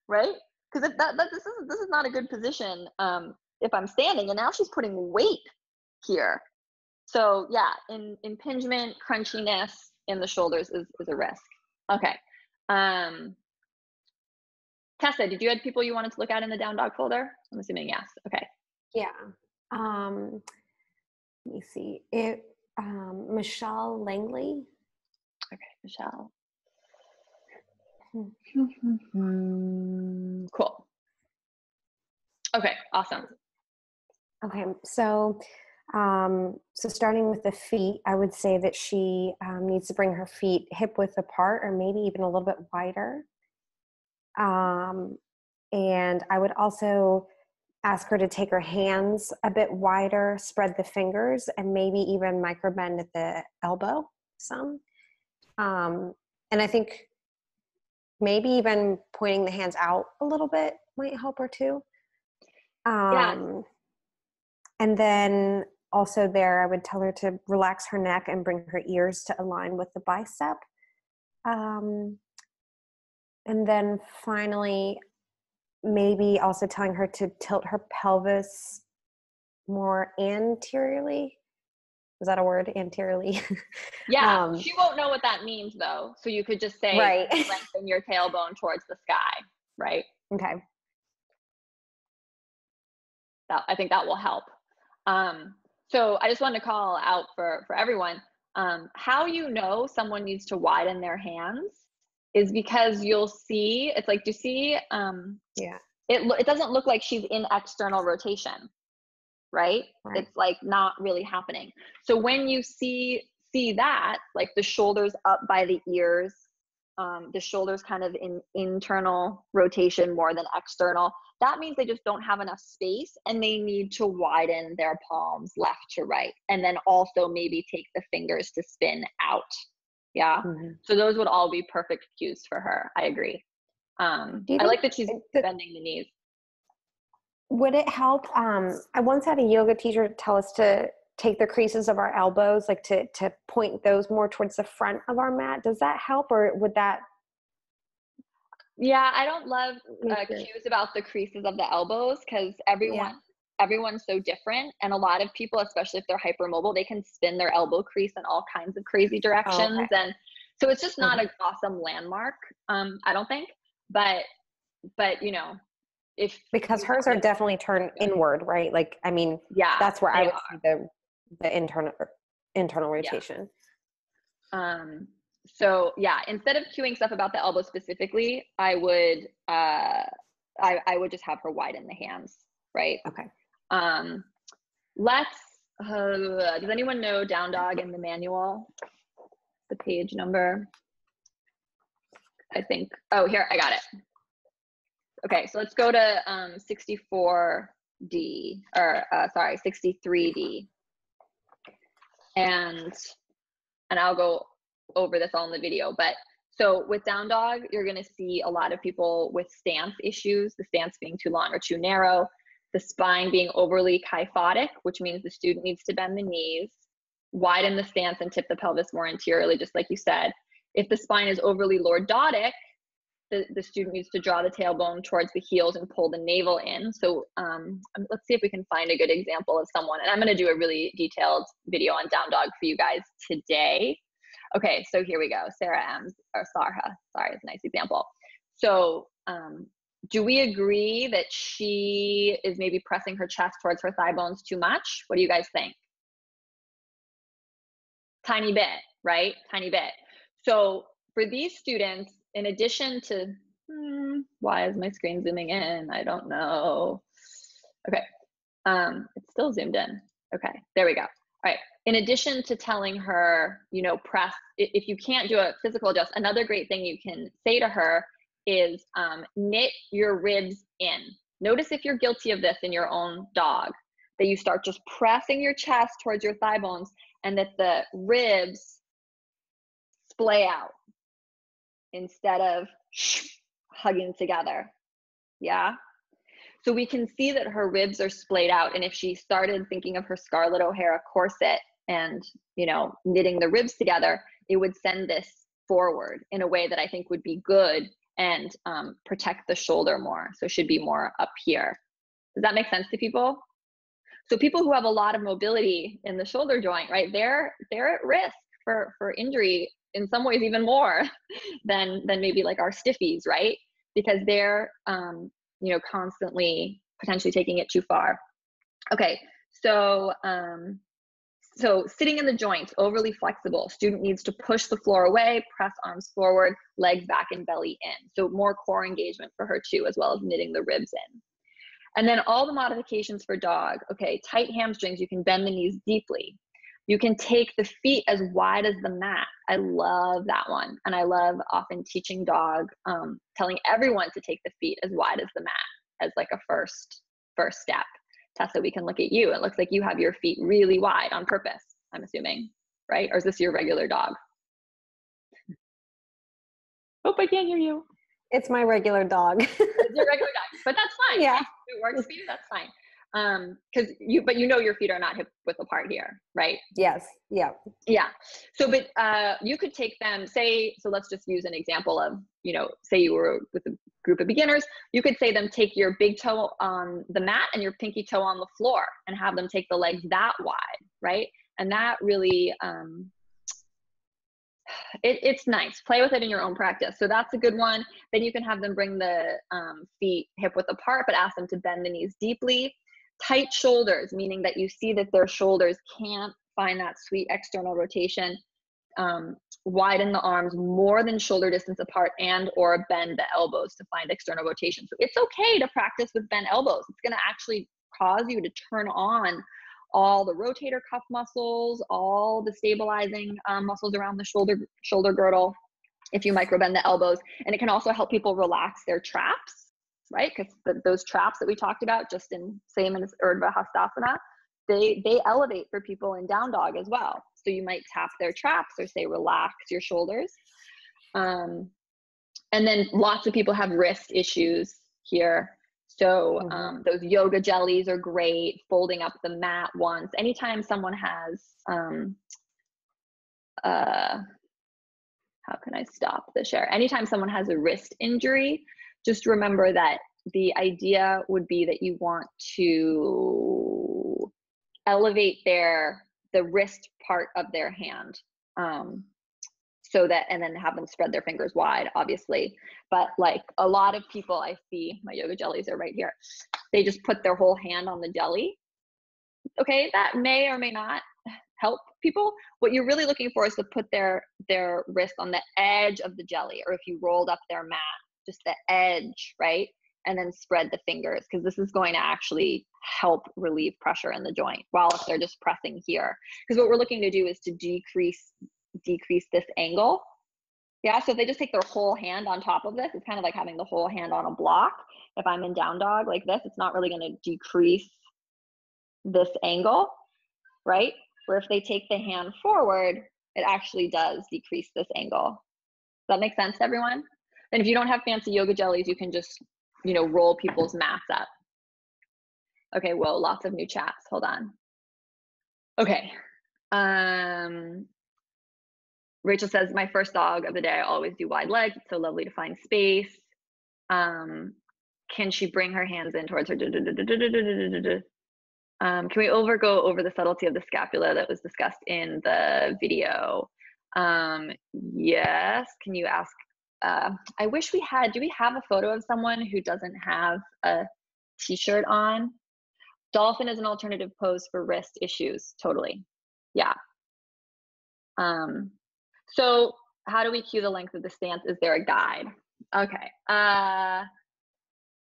Speaker 1: right? Because this is not a good position if I'm standing, and now she's putting weight here. So yeah, impingement, crunchiness in the shoulders is a risk. Okay. Tessa, did you have people you wanted to look at in the down dog folder? I'm assuming yes. Okay.
Speaker 2: Yeah. Let me see. Michelle Langley.
Speaker 1: Okay, Michelle. Cool. Okay, awesome.
Speaker 2: Okay, so starting with the feet, I would say that she needs to bring her feet hip width apart, or maybe even a little bit wider. And I would also ask her to take her hands a bit wider, spread the fingers, and maybe even microbend at the elbow some. And I think maybe even pointing the hands out a little bit might help her too.
Speaker 1: Yeah.
Speaker 2: And then also there, I would tell her to relax her neck and bring her ears to align with the bicep. And then finally, maybe also telling her to tilt her pelvis more anteriorly. Is that a word, anteriorly?
Speaker 1: Yeah, she won't know what that means though. So you could just say,
Speaker 2: right.
Speaker 1: lengthen your tailbone towards the sky, right?
Speaker 2: Okay.
Speaker 1: I think that will help. So I just wanted to call out for everyone, how you know someone needs to widen their hands is because you'll see, it's like, do you see,
Speaker 2: yeah,
Speaker 1: it doesn't look like she's in external rotation, right? It's like not really happening. So when you see that, like the shoulders up by the ears, the shoulders kind of in internal rotation more than external, that means they just don't have enough space and they need to widen their palms left to right. And then also maybe take the fingers to spin out. Yeah. Mm-hmm. So those would all be perfect cues for her. I agree. I like that she's bending the knees.
Speaker 2: Would it help? I once had a yoga teacher tell us to take the creases of our elbows, like to point those more towards the front of our mat. Does that help, or would that?
Speaker 1: Yeah, I don't love cues about the creases of the elbows because everyone's so different, and a lot of people, especially if they're hypermobile, they can spin their elbow crease in all kinds of crazy directions, and so it's just not an awesome landmark. I don't think, but you know,
Speaker 2: because hers are definitely turned inward, right? Like, I mean, that's where I would see the internal rotation.
Speaker 1: Yeah. So yeah, instead of cueing stuff about the elbow specifically, I would I would just have her widen the hands, right?
Speaker 2: Okay.
Speaker 1: Does anyone know down dog in the manual? The page number? I think. Oh, here, I got it. Okay, so let's go to 64D, or sorry, 63D. And I'll go over this all in the video, but so with down dog, you're going to see a lot of people with stance issues, the stance being too long or too narrow, the spine being overly kyphotic, which means the student needs to bend the knees, widen the stance and tip the pelvis more anteriorly, just like you said. If the spine is overly lordotic, the student needs to draw the tailbone towards the heels and pull the navel in. So let's see if we can find a good example of someone. And I'm going to do a really detailed video on down dog for you guys today. Okay, so here we go. Sarah M's, or Sarah, sorry, it's a nice example. So do we agree that she is maybe pressing her chest towards her thigh bones too much? What do you guys think? Tiny bit, right? Tiny bit. So for these students, in addition to, why is my screen zooming in? I don't know. Okay, it's still zoomed in. Okay, there we go. All right, in addition to telling her, you know, press, if you can't do a physical adjust, another great thing you can say to her is knit your ribs in. Notice if you're guilty of this in your own dog, that you start just pressing your chest towards your thigh bones and that the ribs splay out instead of hugging together. Yeah. So we can see that her ribs are splayed out. And if she started thinking of her Scarlett O'Hara corset and, you know, knitting the ribs together, it would send this forward in a way that I think would be good and protect the shoulder more. So it should be more up here. Does that make sense to people? So people who have a lot of mobility in the shoulder joint, right, they're at risk for injury in some ways even more than maybe like our stiffies, right? Because they're you know, constantly potentially taking it too far. Okay, so so sitting in the joints, overly flexible. Student needs to push the floor away, press arms forward, legs back and belly in. So more core engagement for her too, as well as knitting the ribs in. And then all the modifications for dog. Okay, tight hamstrings, you can bend the knees deeply. You can take the feet as wide as the mat. I love that one. And I love often teaching dog, telling everyone to take the feet as wide as the mat as like a first step. Tessa, we can look at you. It looks like you have your feet really wide on purpose, I'm assuming, right? Or is this your regular dog? Oh, I can't hear you.
Speaker 2: It's my regular dog.
Speaker 1: It's your regular dog, but that's fine.
Speaker 2: Yeah.
Speaker 1: If it works for you, that's fine. But you know your feet are not hip width apart here, right?
Speaker 2: Yes. Yeah.
Speaker 1: Yeah. So, but you could take them, so let's just use an example of, say you were with a group of beginners, you could say them take your big toe on the mat and your pinky toe on the floor and have them take the legs that wide, right? And that really, it's nice. Play with it in your own practice. So that's a good one. Then you can have them bring the feet hip width apart, but ask them to bend the knees deeply. Tight shoulders, meaning that you see that their shoulders can't find that sweet external rotation. Widen the arms more than shoulder distance apart and or bend the elbows to find external rotation. So it's okay to practice with bent elbows. It's going to actually cause you to turn on all the rotator cuff muscles, all the stabilizing muscles around the shoulder girdle if you microbend the elbows. And it can also help people relax their traps, right? Because those traps that we talked about just same as Ardho Hastasana, they elevate for people in down dog as well. So you might tap their traps or say relax your shoulders. And then lots of people have wrist issues here. So those yoga jellies are great. Folding up the mat once. Anytime someone has, how can I stop the share? Anytime someone has a wrist injury, just remember that the idea would be that you want to elevate the wrist part of their hand. So that, and then have them spread their fingers wide, obviously. But like a lot of people I see, my yoga jellies are right here. They just put their whole hand on the jelly. Okay, that may or may not help people. What you're really looking for is to put their wrist on the edge of the jelly, or if you rolled up their mat, just the edge, right? And then spread the fingers, because this is going to actually help relieve pressure in the joint, while if they're just pressing here. Because what we're looking to do is to decrease this angle. Yeah, so if they just take their whole hand on top of this, it's kind of like having the whole hand on a block. If I'm in down dog like this, it's not really going to decrease this angle, right? Where if they take the hand forward, it actually does decrease this angle. Does that make sense to everyone? And if you don't have fancy yoga jellies, you can just, roll people's mats up. Okay, whoa, lots of new chats. Hold on. Okay. Rachel says, my first dog of the day, I always do wide legs. It's so lovely to find space. Can she bring her hands in towards her? Can we go over the subtlety of the scapula that was discussed in the video? Yes. Can you ask? I wish do we have a photo of someone who doesn't have a t-shirt on? Dolphin is an alternative pose for wrist issues. Totally. Yeah. So how do we cue the length of the stance? Is there a guide? Okay.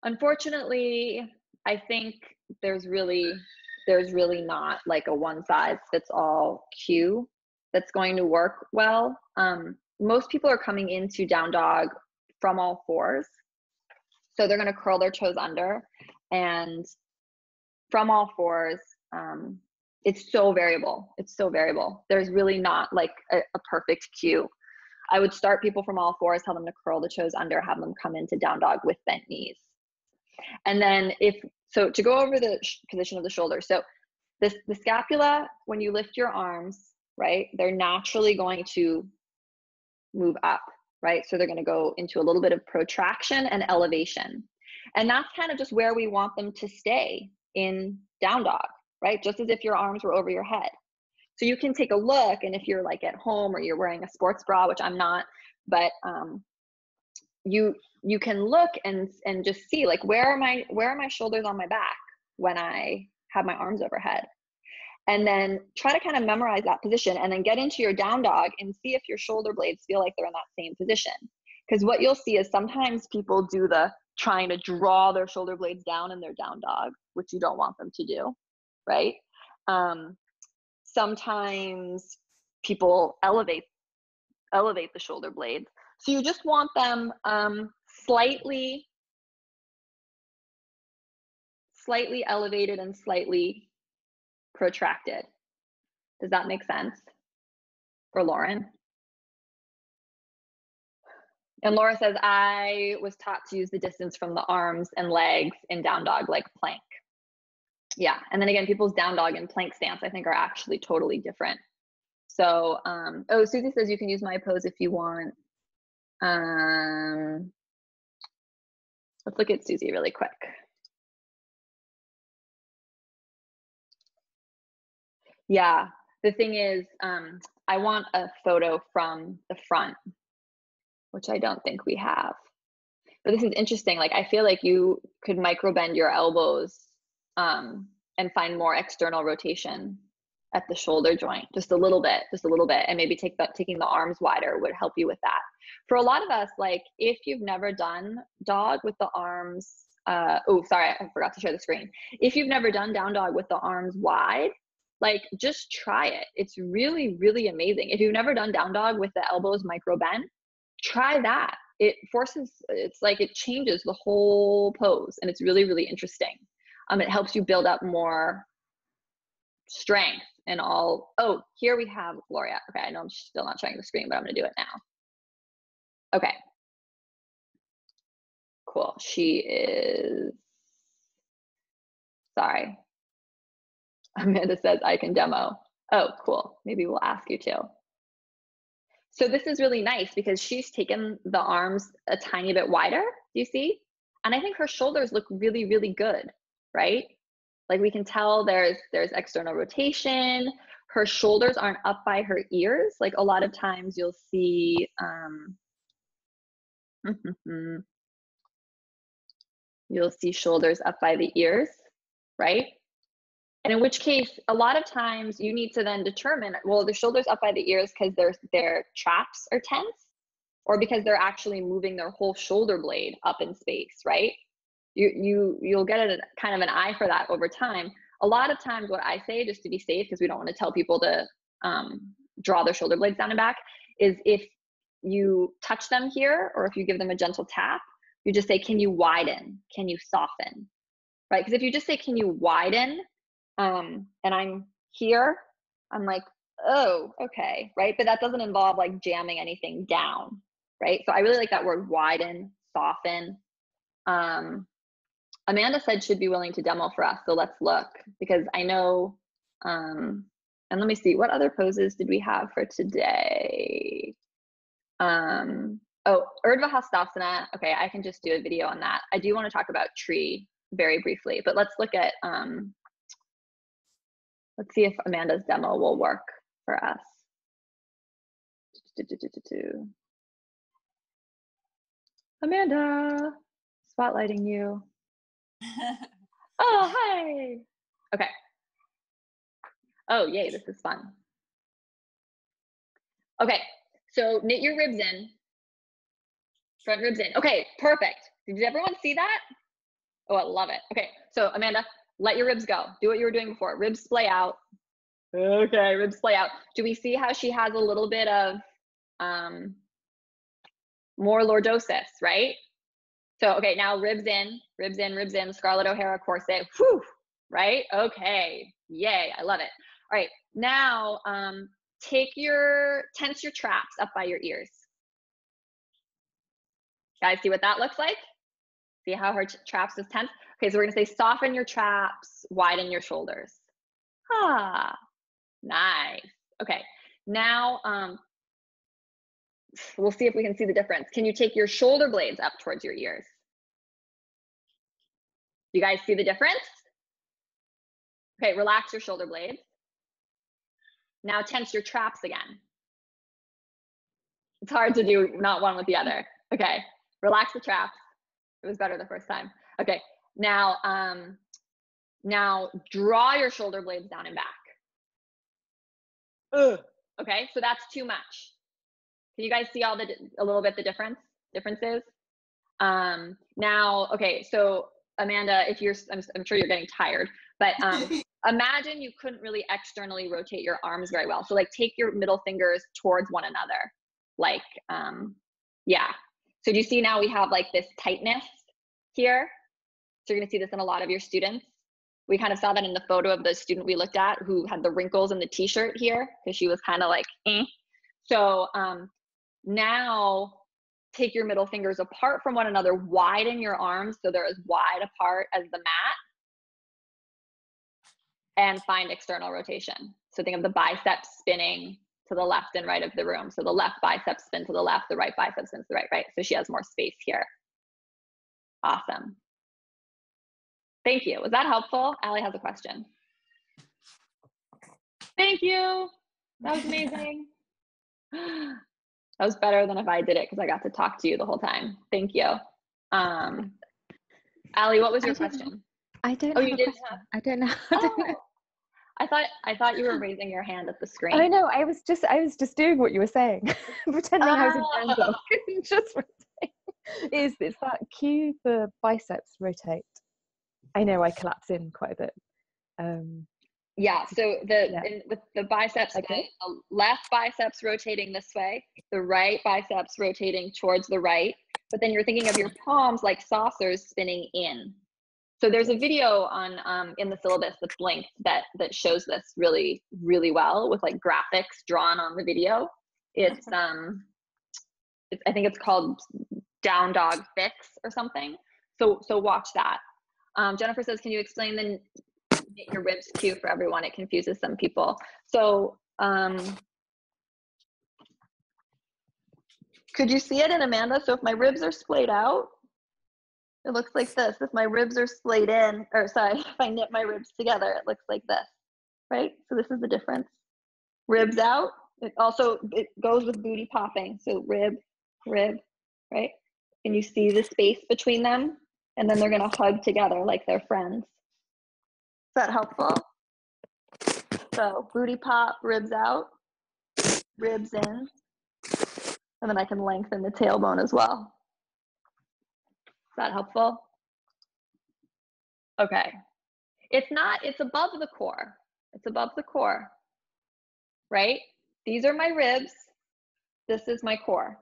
Speaker 1: Unfortunately, I think there's really not like a one size fits all cue that's going to work well. Most people are coming into down dog from all fours. So they're going to curl their toes under, and from all fours, it's so variable. It's so variable. There's really not like a perfect cue. I would start people from all fours, tell them to curl the toes under, have them come into down dog with bent knees. And then to go over the position of the shoulder. So the scapula, when you lift your arms, right, they're naturally going to move up, right? So they're going to go into a little bit of protraction and elevation. And that's kind of just where we want them to stay in down dog, right? Just as if your arms were over your head. So you can take a look, and if you're like at home or you're wearing a sports bra, which I'm not, but you can look and just see like, where are my shoulders on my back when I have my arms overhead? And then try to kind of memorize that position, and then get into your down dog and see if your shoulder blades feel like they're in that same position. Because what you'll see is sometimes people do the trying to draw their shoulder blades down in their down dog, which you don't want them to do, right? Sometimes people elevate the shoulder blades. So you just want them slightly elevated and slightly protracted. Does that make sense for Lauren? And Laura says, I was taught to use the distance from the arms and legs in down dog like plank. Yeah, and then again, people's down dog and plank stance, I think, are actually totally different. So, oh, Susie says you can use my pose if you want. Let's look at Susie really quick. Yeah, the thing is, I want a photo from the front, which I don't think we have. But this is interesting. Like, I feel like you could micro bend your elbows and find more external rotation at the shoulder joint, just a little bit, and maybe taking the arms wider would help you with that. For a lot of us, like if you've never done dog with the arms, oh, sorry, I forgot to share the screen. If you've never done down dog with the arms wide, like just try it. It's really, really amazing. If you've never done down dog with the elbows micro bend, try that. It's like it changes the whole pose, and it's really, really interesting. It helps you build up more strength and all. Oh, here we have Gloria. Okay, I know I'm still not showing the screen, but I'm gonna do it now. Okay, cool. She is, sorry. Amanda says I can demo. Oh, cool. Maybe we'll ask you to. So this is really nice because she's taken the arms a tiny bit wider, do you see? And I think her shoulders look really, really good, right? Like we can tell there's external rotation. Her shoulders aren't up by her ears. Like a lot of times you'll see, you'll see shoulders up by the ears, right? And in which case, a lot of times you need to then determine, well, the shoulders up by the ears because their traps are tense, or because they're actually moving their whole shoulder blade up in space, right? You'll get a kind of an eye for that over time. A lot of times what I say, just to be safe, because we don't want to tell people to draw their shoulder blades down and back, is if you touch them here, or if you give them a gentle tap, you just say, can you widen? Can you soften? Right? Because if you just say, can you widen? And I'm here, I'm like, oh, okay, right? But that doesn't involve like jamming anything down, right? So I really like that word widen, soften. Amanda said she'd be willing to demo for us, so let's look, because I know, and let me see, what other poses did we have for today? Oh, Ardho Hastasana, okay, I can just do a video on that. I do want to talk about tree very briefly, but let's look at, let's see if Amanda's demo will work for us. Amanda, spotlighting you. Oh, hi. Okay. Oh, yay, this is fun. Okay, so knit your ribs in. Front ribs in. Okay, perfect. Did everyone see that? Oh, I love it. Okay, so Amanda, let your ribs go. Do what you were doing before. Ribs splay out. Okay, ribs splay out. Do we see how she has a little bit of more lordosis, right? So, okay, now ribs in, Scarlett O'Hara corset, whew, right? Okay, yay, I love it. All right, now tense your traps up by your ears. Guys, see what that looks like? See how her traps is tense? Okay, so we're gonna say soften your traps, widen your shoulders. Ah, nice. Okay, now we'll see if we can see the difference. Can you take your shoulder blades up towards your ears? You guys see the difference? Okay, relax your shoulder blades. Now tense your traps again. It's hard to do not one with the other. Okay, relax the traps. It was better the first time. Okay, now draw your shoulder blades down and back. Ugh. Okay, so that's too much. Can you guys see a little bit the differences? Now, okay, so Amanda, if you're, I'm sure you're getting tired, but imagine you couldn't really externally rotate your arms very well. So like take your middle fingers towards one another. Like, yeah. So do you see now we have like this tightness here? So you're gonna see this in a lot of your students. We kind of saw that in the photo of the student we looked at who had the wrinkles in the t-shirt here because she was kind of like, eh. So now take your middle fingers apart from one another, widen your arms so they're as wide apart as the mat, and find external rotation. So think of the biceps spinning to the left and right of the room. So the left bicep spin to the left, the right bicep spins to the right, right? So she has more space here. Awesome. Thank you. Was that helpful? Allie has a question. Thank you. That was amazing. That was better than if I did it because I got to talk to you the whole time. Thank you. Allie, what was your question?
Speaker 4: I don't
Speaker 1: Oh,
Speaker 4: have
Speaker 1: you
Speaker 4: a
Speaker 1: didn't
Speaker 4: question.
Speaker 1: have?
Speaker 4: I don't know.
Speaker 1: Oh, I thought you were raising your hand at the screen.
Speaker 4: Oh no, I was just doing what you were saying, pretending I was in ground dog. Just rotate. Is that cue the biceps rotate? I know I collapse in quite a bit.
Speaker 1: Yeah, so with the biceps,
Speaker 4: okay.
Speaker 1: The left biceps rotating this way, the right biceps rotating towards the right, but then you're thinking of your palms like saucers spinning in. So there's a video on in the syllabus that's linked that shows this really, really well with like graphics drawn on the video. It's I think it's called Down Dog Fix or something. So watch that. Jennifer says, can you explain the knit your ribs cue for everyone? It confuses some people. So could you see it in Amanda? So if my ribs are splayed out, it looks like this. If my ribs are splayed in, or sorry, if I knit my ribs together, it looks like this, right? So this is the difference. Ribs out. It goes with booty popping. So rib, right? And you see the space between them, and then they're gonna hug together like they're friends. Is that helpful? So booty pop, ribs out, ribs in, and then I can lengthen the tailbone as well. Is that helpful? Okay. It's above the core. It's above the core, right? These are my ribs. This is my core,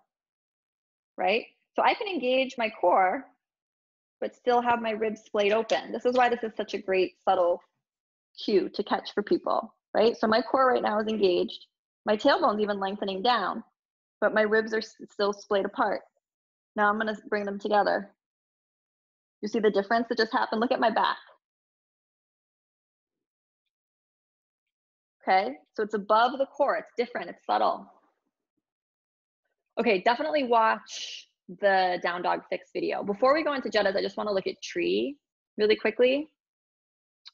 Speaker 1: right? So I can engage my core, but still have my ribs splayed open. This is why this is such a great subtle cue to catch for people, right? So my core right now is engaged. My tailbone's even lengthening down, but my ribs are still splayed apart. Now I'm gonna bring them together. You see the difference that just happened? Look at my back. Okay, so it's above the core, it's different, it's subtle. Okay, definitely watch the Down Dog Fix video. Before we go into jettas, I just wanna look at tree really quickly.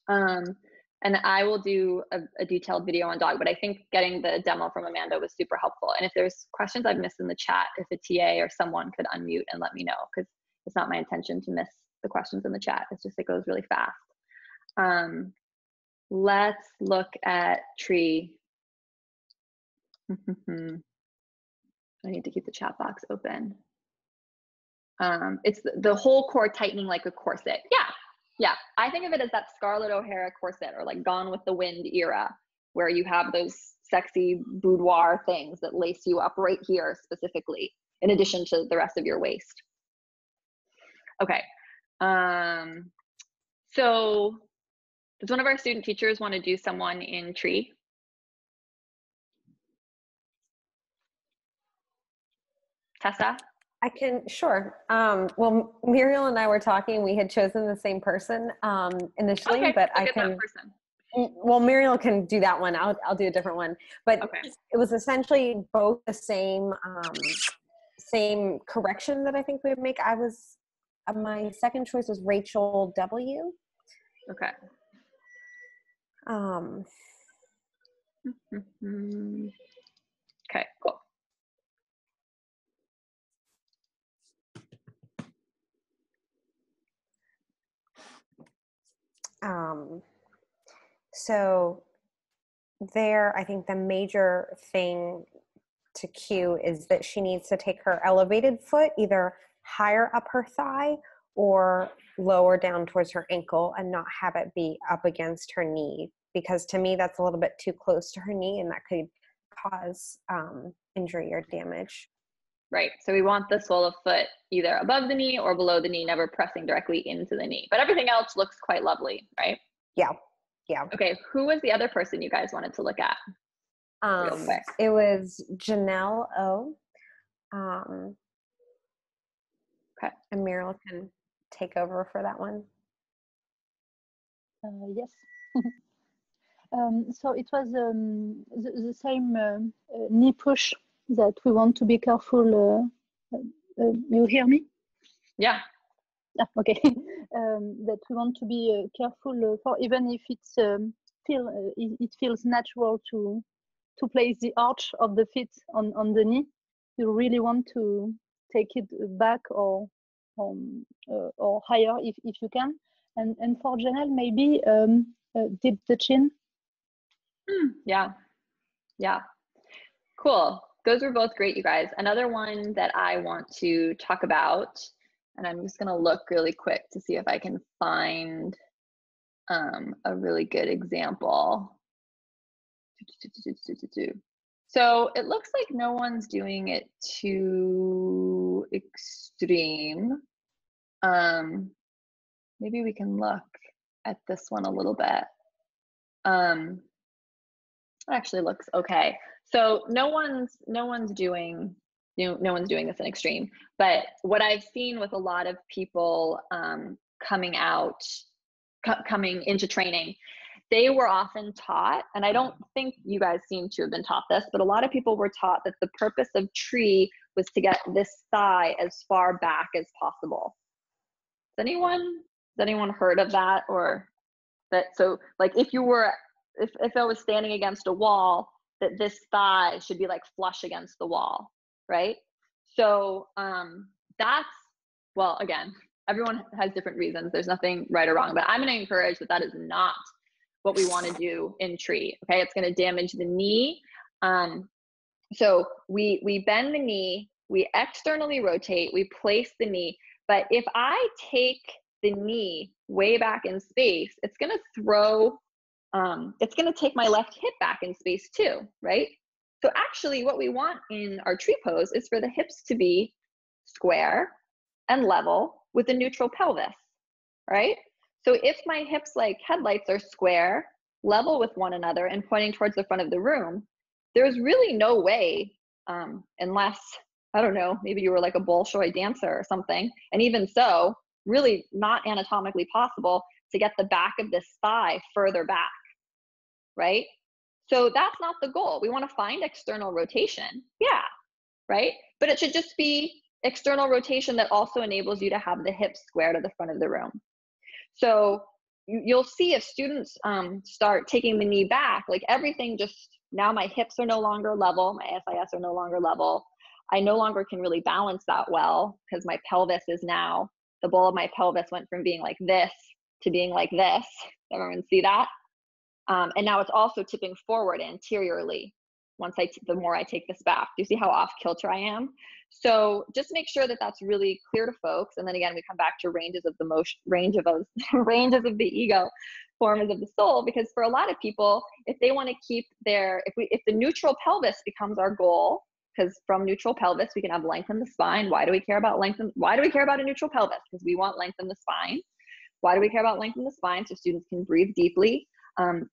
Speaker 1: And I will do a detailed video on dog, but I think getting the demo from Amanda was super helpful. And if there's questions I've missed in the chat, if a TA or someone could unmute and let me know, because it's not my intention to miss the questions in the chat. It's just, it goes really fast. Let's look at tree. I need to keep the chat box open. It's the whole core tightening like a corset. Yeah, I think of it as that Scarlett O'Hara corset, or like Gone with the Wind era, where you have those sexy boudoir things that lace you up right here specifically, in addition to the rest of your waist. Okay, so does one of our student teachers want to do someone in tree? Tessa?
Speaker 2: I can, sure. Well, Muriel and I were talking, we had chosen the same person initially,
Speaker 1: okay,
Speaker 2: but
Speaker 1: look
Speaker 2: I
Speaker 1: at
Speaker 2: can,
Speaker 1: that person.
Speaker 2: Well, Muriel can do that one. I'll do a different one, but
Speaker 1: okay.
Speaker 2: It was essentially both the same, same correction that I think we would make. My second choice was Rachel W.
Speaker 1: Okay. Okay, cool.
Speaker 2: So there, I think the major thing to cue is that she needs to take her elevated foot either higher up her thigh or lower down towards her ankle and not have it be up against her knee, because to me that's a little bit too close to her knee and that could cause injury or damage.
Speaker 1: Right. So we want the sole of foot either above the knee or below the knee, never pressing directly into the knee. But everything else looks quite lovely, right?
Speaker 2: Yeah. Yeah.
Speaker 1: Okay. Who was the other person you guys wanted to look at? Real quick.
Speaker 2: It was Janelle O.
Speaker 1: Okay.
Speaker 2: And Meryl can take over for that one.
Speaker 3: Yes. So it was the same knee push that we want to be careful. You hear me?
Speaker 1: Yeah.
Speaker 3: Okay. That we want to be careful for, even if it feels natural to place the arch of the feet on the knee. You really want to take it back or higher if you can. And for Janelle, maybe dip the chin.
Speaker 1: Yeah. Yeah. Cool. Those were both great, you guys. Another one that I want to talk about, and I'm just going to look really quick to see if I can find a really good example. So it looks like no one's doing it too extreme. Maybe we can look at this one a little bit. It actually looks okay. So no one's doing this in extreme. But what I've seen with a lot of people coming into training, they were often taught, and I don't think you guys seem to have been taught this, but a lot of people were taught that the purpose of tree was to get this thigh as far back as possible. Has anyone heard of that? Or that, so like if I was standing against a wall, that this thigh should be like flush against the wall, right? So that's, well, again, everyone has different reasons. There's nothing right or wrong, but I'm going to encourage that is not what we want to do in tree. Okay, it's going to damage the knee. So we bend the knee, we externally rotate, we place the knee. But if I take the knee way back in space, it's going to take my left hip back in space too, right? So actually what we want in our tree pose is for the hips to be square and level with a neutral pelvis, right? So if my hips like headlights are square, level with one another and pointing towards the front of the room, there's really no way, unless, I don't know, maybe you were like a Bolshoi dancer or something, and even so, really not anatomically possible to get the back of this thigh further back, right? So that's not the goal. We want to find external rotation, yeah, right? But it should just be external rotation that also enables you to have the hips square to the front of the room. So you'll see if students start taking the knee back, like everything just, now my hips are no longer level, my SIS are no longer level. I no longer can really balance that well because my pelvis is now, the bowl of my pelvis went from being like this to being like this. Everyone see that? And now it's also tipping forward anteriorly the more I take this back. Do you see how off kilter I am? So just make sure that that's really clear to folks. And then again, we come back to ranges of the motion, ranges of the ego, forms of the soul, because for a lot of people, if they want to keep if the neutral pelvis becomes our goal, because from neutral pelvis, we can have length in the spine. Why do we care about why do we care about a neutral pelvis? Because we want length in the spine. Why do we care about length in the spine? So students can breathe deeply.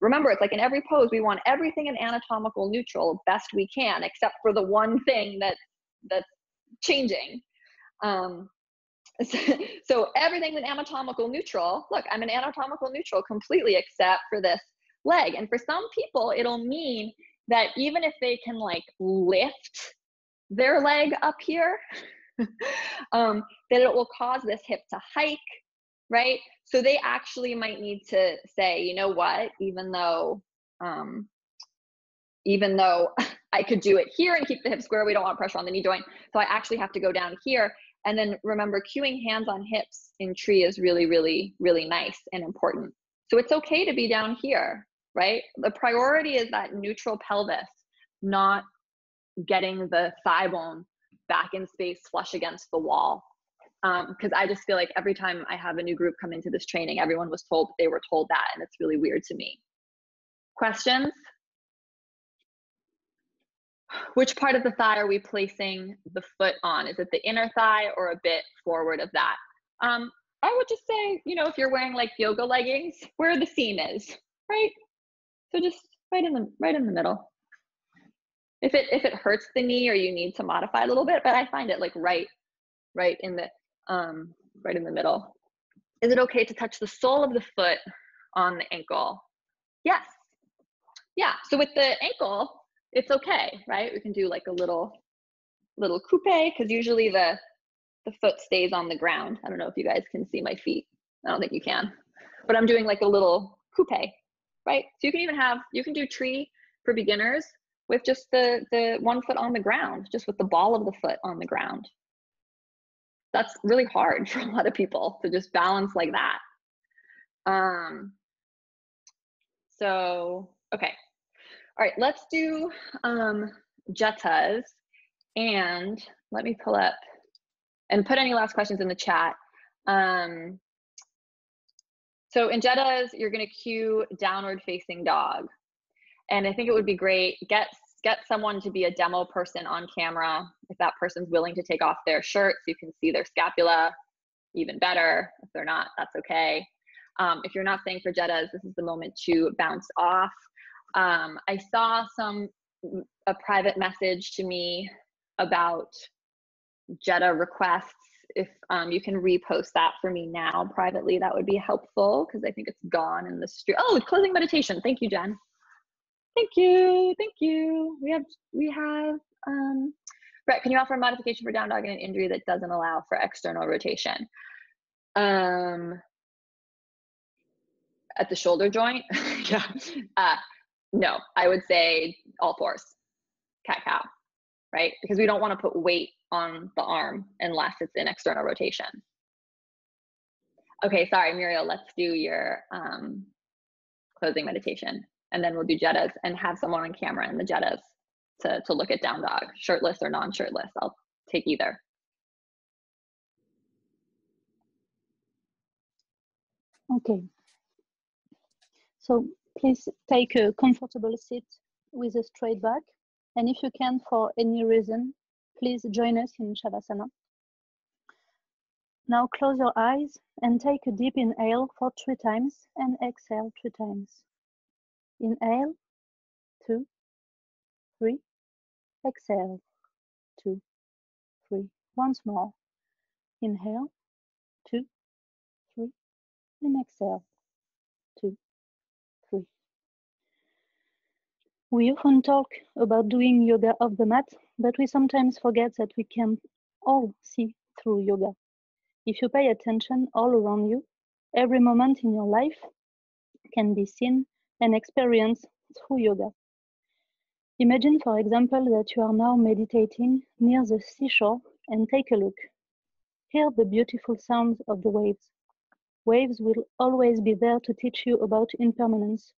Speaker 1: Remember, it's like in every pose, we want everything in anatomical neutral best we can, except for the one thing that's changing. So everything's in anatomical neutral. Look, I'm in anatomical neutral completely except for this leg. And for some people, it'll mean that even if they can like lift their leg up here, that it will cause this hip to hike, right? So they actually might need to say, you know what, even though I could do it here and keep the hip square, we don't want pressure on the knee joint. So I actually have to go down here. And then remember, cueing hands on hips in tree is really, really, really nice and important. So it's okay to be down here, right? The priority is that neutral pelvis, not getting the thigh bone back in space flush against the wall. Because I just feel like every time I have a new group come into this training, everyone was told they were told that, and it's really weird to me. Questions? Which part of the thigh are we placing the foot on? Is it the inner thigh or a bit forward of that? I would just say, you know, if you're wearing like yoga leggings, where the seam is, right? So just right in the middle. If it hurts the knee or you need to modify a little bit, but I find it like right in the middle. Is it okay to touch the sole of the foot on the ankle? Yes. Yeah. So with the ankle, it's okay, right? We can do like a little coupe, because usually the foot stays on the ground. I don't know if you guys can see my feet. I don't think you can, but I'm doing like a little coupe, right? So you can do tree for beginners with just the 1 foot on the ground, just with the ball of the foot on the ground. That's really hard for a lot of people to just balance like that. So, okay. All right, let's do jettas, and let me pull up and put any last questions in the chat. So in jettas, you're gonna cue downward facing dog. And I think it would be great, get someone to be a demo person on camera. If that person's willing to take off their shirt so you can see their scapula, even better. If they're not, that's okay. If you're not staying for jettas, this is the moment to bounce off. I saw a private message to me about jetta requests. If you can repost that for me now privately, that would be helpful, because I think it's gone in the stream. Oh, closing meditation. Thank you, Jen. Thank you. We have Brett, can you offer a modification for down dog in an injury that doesn't allow for external rotation? At the shoulder joint? Yeah. No, I would say all fours, cat-cow, right? Because we don't want to put weight on the arm unless it's in external rotation. Okay, sorry, Muriel, let's do your closing meditation, and then we'll do jettas and have someone on camera in the jettas to look at down dog, shirtless or non-shirtless. I'll take either.
Speaker 3: Okay. So please take a comfortable seat with a straight back. And if you can, for any reason, please join us in Shavasana. Now close your eyes and take a deep inhale for 3 times and exhale 3 times. Inhale, 2, 3, exhale, 2, 3. Once more. Inhale, 2, 3, and exhale, 2, 3. We often talk about doing yoga off the mat, but we sometimes forget that we can all see through yoga. If you pay attention all around you, every moment in your life can be seen and experienced through yoga. Imagine, for example, that you are now meditating near the seashore, and take a look. Hear the beautiful sounds of the waves. Waves will always be there to teach you about impermanence.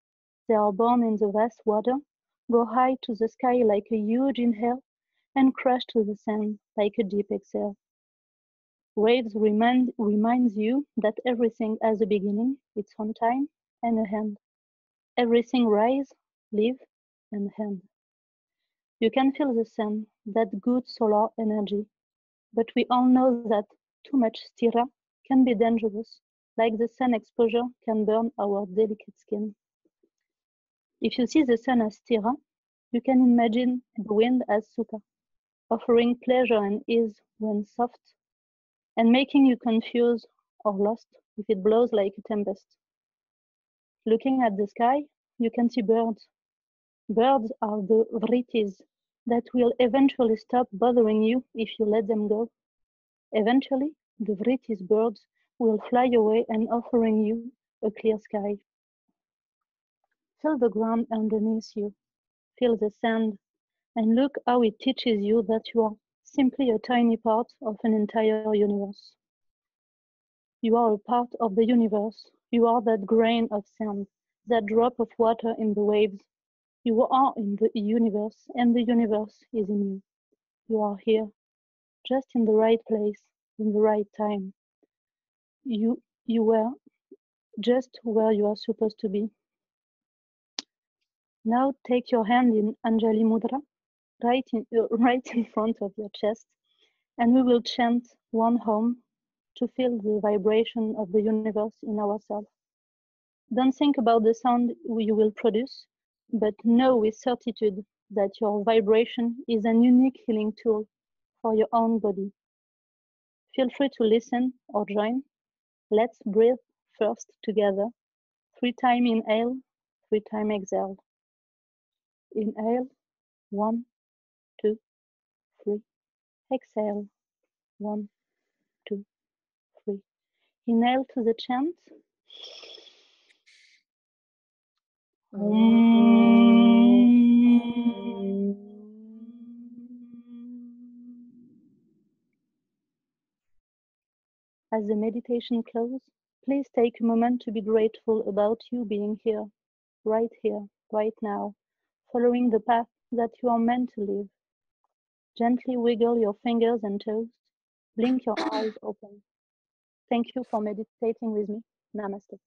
Speaker 3: They are born in the vast water, go high to the sky like a huge inhale, and crash to the sand like a deep exhale. Waves reminds you that everything has a beginning, its own time, and a end. Everything rise, live, and end. You can feel the sun, that good solar energy, but we all know that too much sthira can be dangerous, like the sun exposure can burn our delicate skin. If you see the sun as sthira, you can imagine the wind as sukha, offering pleasure and ease when soft, and making you confused or lost if it blows like a tempest. Looking at the sky, you can see birds. Birds are the vrittis that will eventually stop bothering you if you let them go. Eventually, the vrittis birds will fly away and offering you a clear sky. Feel the ground underneath you. Feel the sand, and look how it teaches you that you are simply a tiny part of an entire universe. You are a part of the universe. You are that grain of sand, that drop of water in the waves. You are in the universe, and the universe is in you. You are here, just in the right place, in the right time. You were just where you are supposed to be. Now take your hand in Anjali Mudra, right in front of your chest, and we will chant one home to feel the vibration of the universe in ourselves. Don't think about the sound you will produce, but know with certitude that your vibration is a unique healing tool for your own body. Feel free to listen or join. Let's breathe first together. 3 times inhale, 3 times exhale. Inhale, 1, 2, 3. Exhale, 1, 2, 3. Inhale to the chant. As the meditation closes, please take a moment to be grateful about you being here, right now, following the path that you are meant to live. Gently wiggle your fingers and toes. Blink your eyes open. Thank you for meditating with me. Namaste.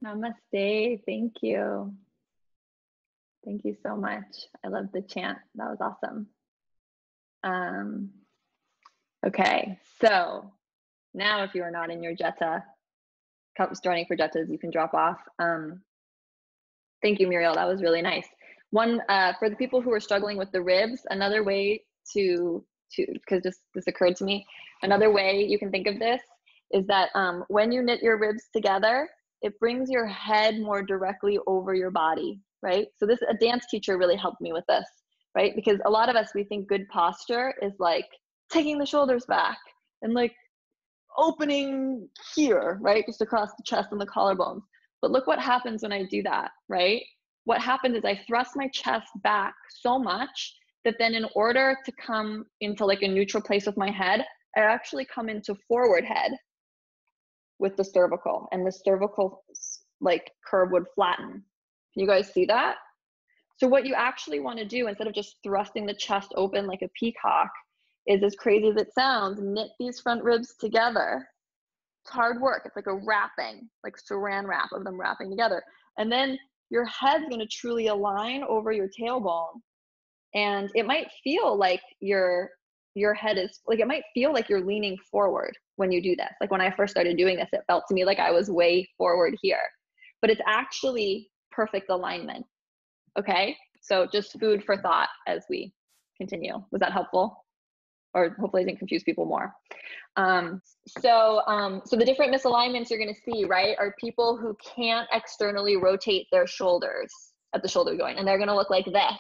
Speaker 1: Namaste. Thank you. Thank you so much. I love the chant. That was awesome. Okay, so now if you are not in your Jetta, joining for Jettas, you can drop off. Thank you, Muriel. That was really nice. One, for the people who are struggling with the ribs, another way to because this occurred to me, another way you can think of this is that when you knit your ribs together, it brings your head more directly over your body, right? So a dance teacher really helped me with this, right? Because a lot of us, we think good posture is like taking the shoulders back and like opening here, right? Just across the chest and the collarbones. But look what happens when I do that, right? What happens is I thrust my chest back so much that then in order to come into like a neutral place with my head, I actually come into forward head with the cervical, and the cervical like curve would flatten. Can you guys see that? So what you actually want to do, instead of just thrusting the chest open like a peacock, is, as crazy as it sounds, knit these front ribs together. It's hard work. It's like a wrapping, like saran wrap of them wrapping together. And then your head's going to truly align over your tailbone. And it might feel like your head is, like, it might feel like you're leaning forward when you do this. Like when I first started doing this, it felt to me like I was way forward here. But it's actually perfect alignment. Okay? So just food for thought as we continue. Was that helpful? Or hopefully I didn't confuse people more. So the different misalignments you're going to see, right, are people who can't externally rotate their shoulders at the shoulder joint, and they're going to look like this.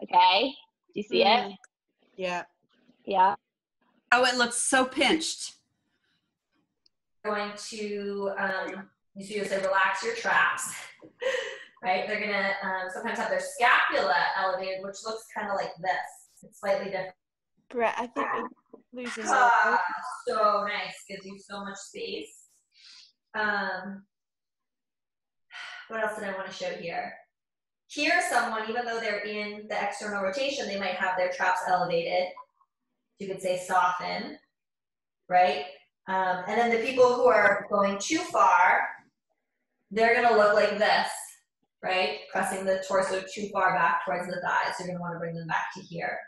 Speaker 1: Okay, do you see it?
Speaker 5: Yeah.
Speaker 1: Yeah.
Speaker 5: Oh, it looks so pinched.
Speaker 6: Going to you see, say relax your traps, right? They're gonna sometimes have their scapula elevated, which looks kind of like this. It's slightly different.
Speaker 7: Brett, I think I'm losing
Speaker 6: So nice, gives you so much space. What else did I want to show here? Here, someone, even though they're in the external rotation, they might have their traps elevated. You could say soften, right? And then the people who are going too far, they're going to look like this, right? Pressing the torso too far back towards the thighs. You're going to want to bring them back to here.